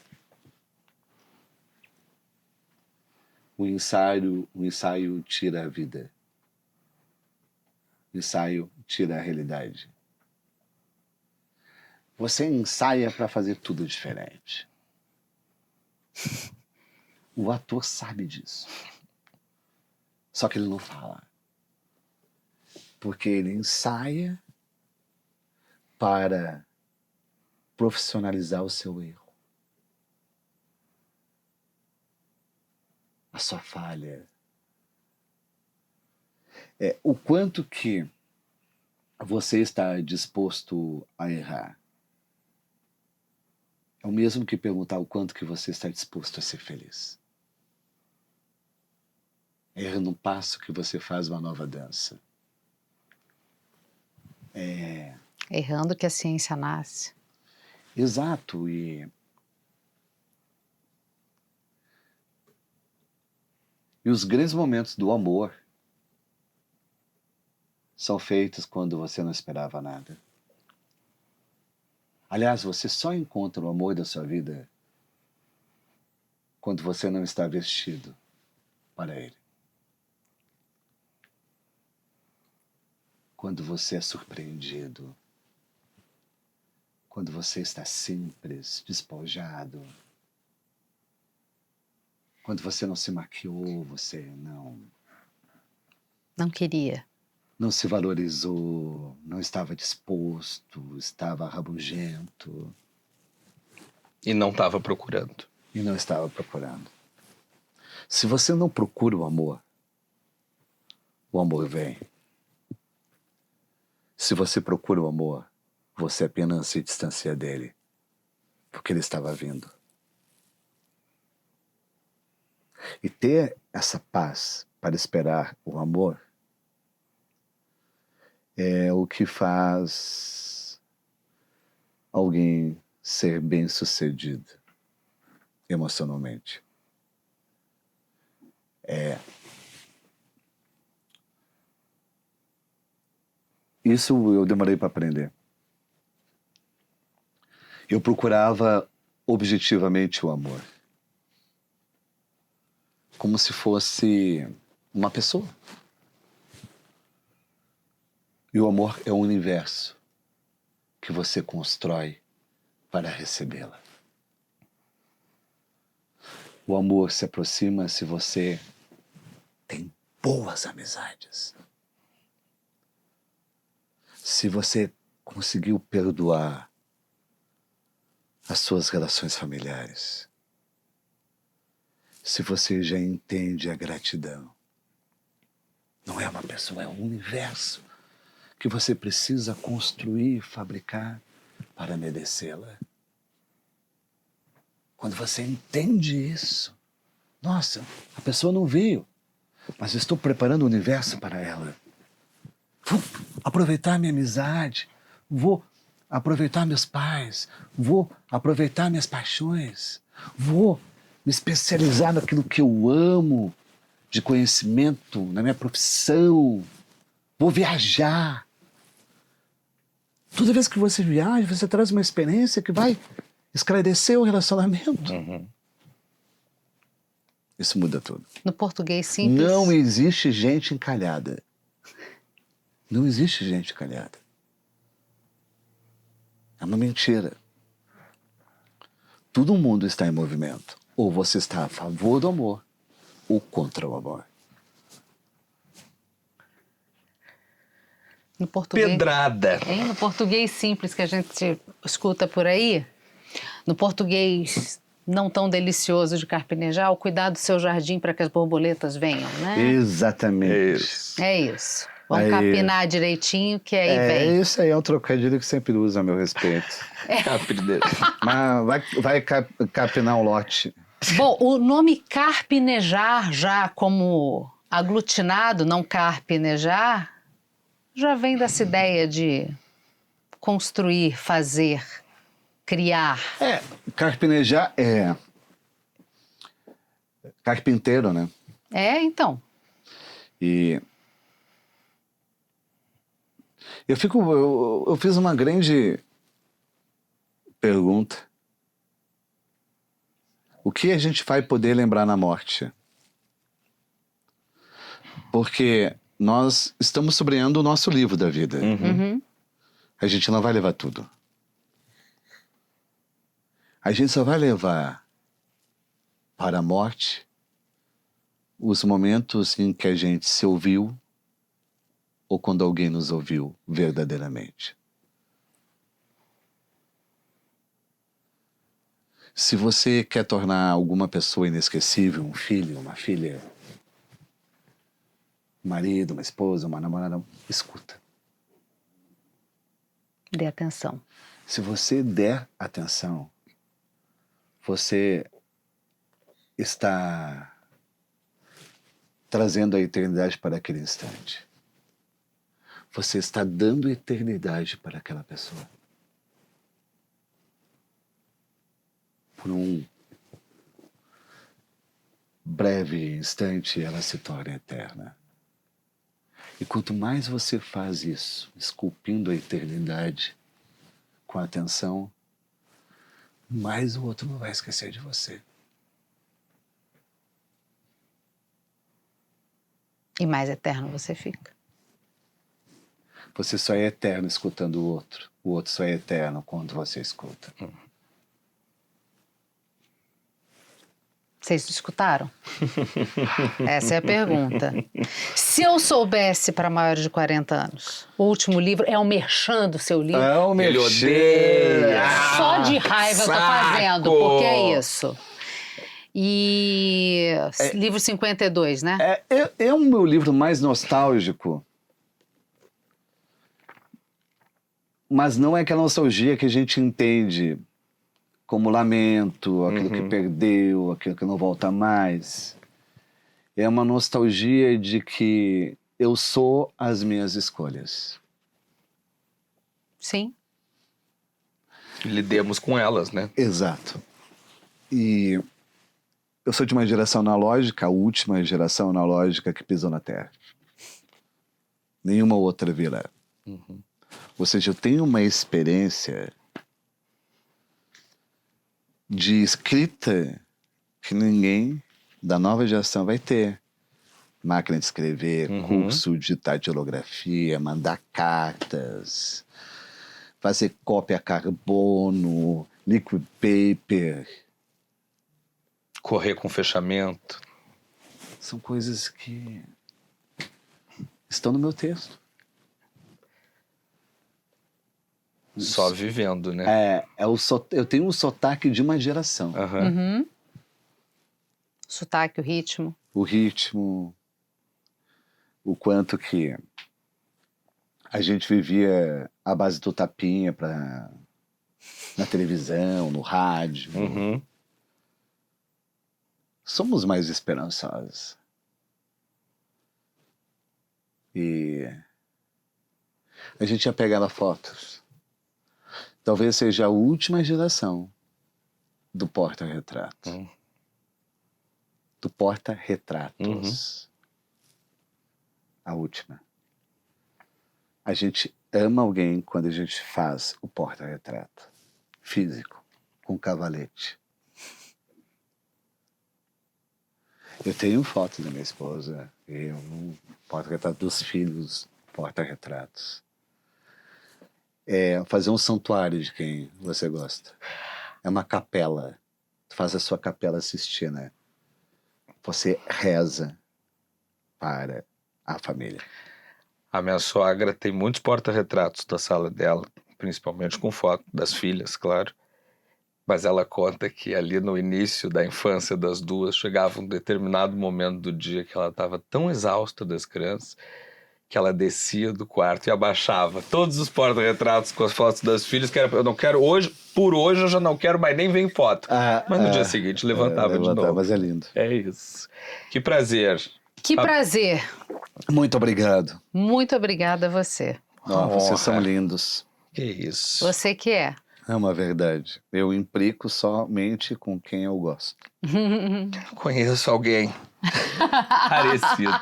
O ensaio tira a vida. O ensaio tira a realidade. Você ensaia para fazer tudo diferente. O ator sabe disso. Só que ele não fala. Porque ele ensaia para profissionalizar o seu erro. A sua falha. O quanto que você está disposto a errar. É o mesmo que perguntar o quanto que você está disposto a ser feliz. É no passo que você faz uma nova dança. Errando que a ciência nasce. Exato. E os grandes momentos do amor são feitos quando você não esperava nada. Aliás, você só encontra o amor da sua vida quando você não está vestido para ele. Quando você é surpreendido. Quando você está simples, despojado. Quando você não se maquiou, você Não queria. não se valorizou, não estava disposto, estava rabugento. E não estava procurando. E não estava procurando. Se você não procura o amor vem. Se você procura o amor, você apenas se distancia dele, porque ele estava vindo. E ter essa paz para esperar o amor é o que faz alguém ser bem-sucedido emocionalmente. Isso eu demorei para aprender. Eu procurava objetivamente o amor. Como se fosse uma pessoa. E o amor é o universo que você constrói para recebê-la. O amor se aproxima se você tem boas amizades. Se você conseguiu perdoar as suas relações familiares. Se você já entende a gratidão. Não é uma pessoa, é um universo que você precisa construir, fabricar para merecê-la. Quando você entende isso, nossa, a pessoa não veio, mas eu estou preparando o universo para ela. Vou aproveitar a minha amizade, vou aproveitar meus pais, vou aproveitar minhas paixões, vou me especializar naquilo que eu amo, de conhecimento, na minha profissão, vou viajar. Toda vez que você viaja, você traz uma experiência que vai esclarecer o relacionamento. Isso muda tudo. No português simples. Não existe gente encalhada. Não existe gente encalhada. É uma mentira. Todo mundo está em movimento. Ou você está a favor do amor, ou contra o amor. No português, Pedrada. hein? No português simples que a gente escuta por aí, no português não tão delicioso de carpinejar, o cuidar do seu jardim para que as borboletas venham, né? Exatamente. Isso. É isso. Vamos Aí. capinar direitinho, que aí vem. Isso aí é um trocadilho que sempre usa a meu respeito. Mas vai capinar um lote. Bom, o nome carpinejar, já como aglutinado, não carpinejar, já vem dessa ideia de construir, fazer, criar. Carpinejar é carpinteiro, né? Então. E eu fiz uma grande pergunta. O que a gente vai poder lembrar na morte? Porque nós estamos sobreando o nosso livro da vida. Uhum. A gente não vai levar tudo. A gente só vai levar para a morte os momentos em que a gente se ouviu ou quando alguém nos ouviu verdadeiramente. Se você quer tornar alguma pessoa inesquecível, um filho, uma filha, um marido, uma esposa, uma namorada, escuta. Dê atenção. Se você der atenção, você está trazendo a eternidade para aquele instante. Você está dando eternidade para aquela pessoa. Por um breve instante, ela se torna eterna. E quanto mais você faz isso, esculpindo a eternidade com atenção, mais o outro não vai esquecer de você. E mais eterno você fica. Você só é eterno escutando o outro só é eterno quando você escuta. Vocês escutaram? Essa é a pergunta. Se eu soubesse para maiores de 40 anos, o último livro é o merchan do seu livro. É o Ele odeia. Só de raiva eu tô fazendo, porque é isso. E livro 52, né? É o meu livro mais nostálgico, mas não é aquela nostalgia que a gente entende como lamento, aquilo que perdeu, aquilo que não volta mais. É uma nostalgia de que eu sou as minhas escolhas. Sim. Lidemos com elas, né? Exato. E eu sou de uma geração analógica, a última geração analógica que pisou na Terra. Nenhuma outra virá. Ou seja, eu tenho uma experiência de escrita que ninguém da nova geração vai ter. Máquina de escrever, curso de datilografia, mandar cartas, fazer cópia a carbono, liquid paper. Correr com fechamento. São coisas que estão no meu texto. Só vivendo, né? Eu tenho um sotaque de uma geração. Sotaque, o ritmo. O ritmo, o quanto que a gente vivia à base do tapinha na televisão, no rádio. Somos mais esperançosos. E a gente ia pegando fotos talvez seja a última geração do porta-retrato. Do porta-retratos. A última. A gente ama alguém quando a gente faz o porta-retrato físico, com cavalete. Eu tenho foto da minha esposa, porta-retrato dos filhos, porta-retratos. Fazer um santuário de quem você gosta. É uma capela. Tu faz a sua capela Sistina. Você reza para a família. A minha sogra tem muitos porta-retratos da sala dela, principalmente com foto das filhas, claro. Mas ela conta que ali no início da infância das duas, chegava um determinado momento do dia que ela estava tão exausta das crianças que ela descia do quarto e abaixava todos os porta-retratos com as fotos das filhas, que era, eu não quero hoje, por hoje eu já não quero mais nem ver em foto. Mas no dia seguinte levantava de novo. Mas é lindo. É isso. Que prazer. Que prazer. Muito obrigado. Muito obrigada a você. Vocês são lindos. Que isso. Você que é. É uma verdade. Eu implico somente com quem eu gosto. Conheço alguém parecido.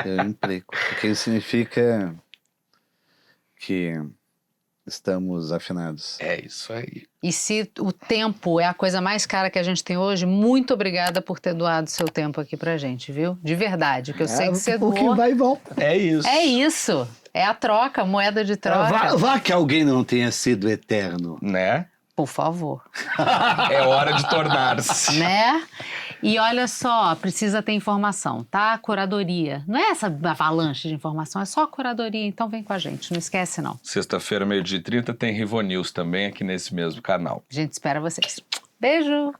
Eu implico. Porque isso significa que estamos afinados. É isso aí. E se o tempo é a coisa mais cara que a gente tem hoje, muito obrigada por ter doado seu tempo aqui pra gente, viu? De verdade, que eu sei que você doou. Porque vai e volta. É isso. É isso. É a troca, moeda de troca. Vá que alguém não tenha sido eterno. Né? Por favor. É hora de tornar-se. Né? E olha só, precisa ter informação, tá? Curadoria. Não é essa avalanche de informação, é só a curadoria. Então vem com a gente, não esquece não. Sexta-feira, 12h30, tem Rivonews também aqui nesse mesmo canal. A gente espera vocês. Beijo!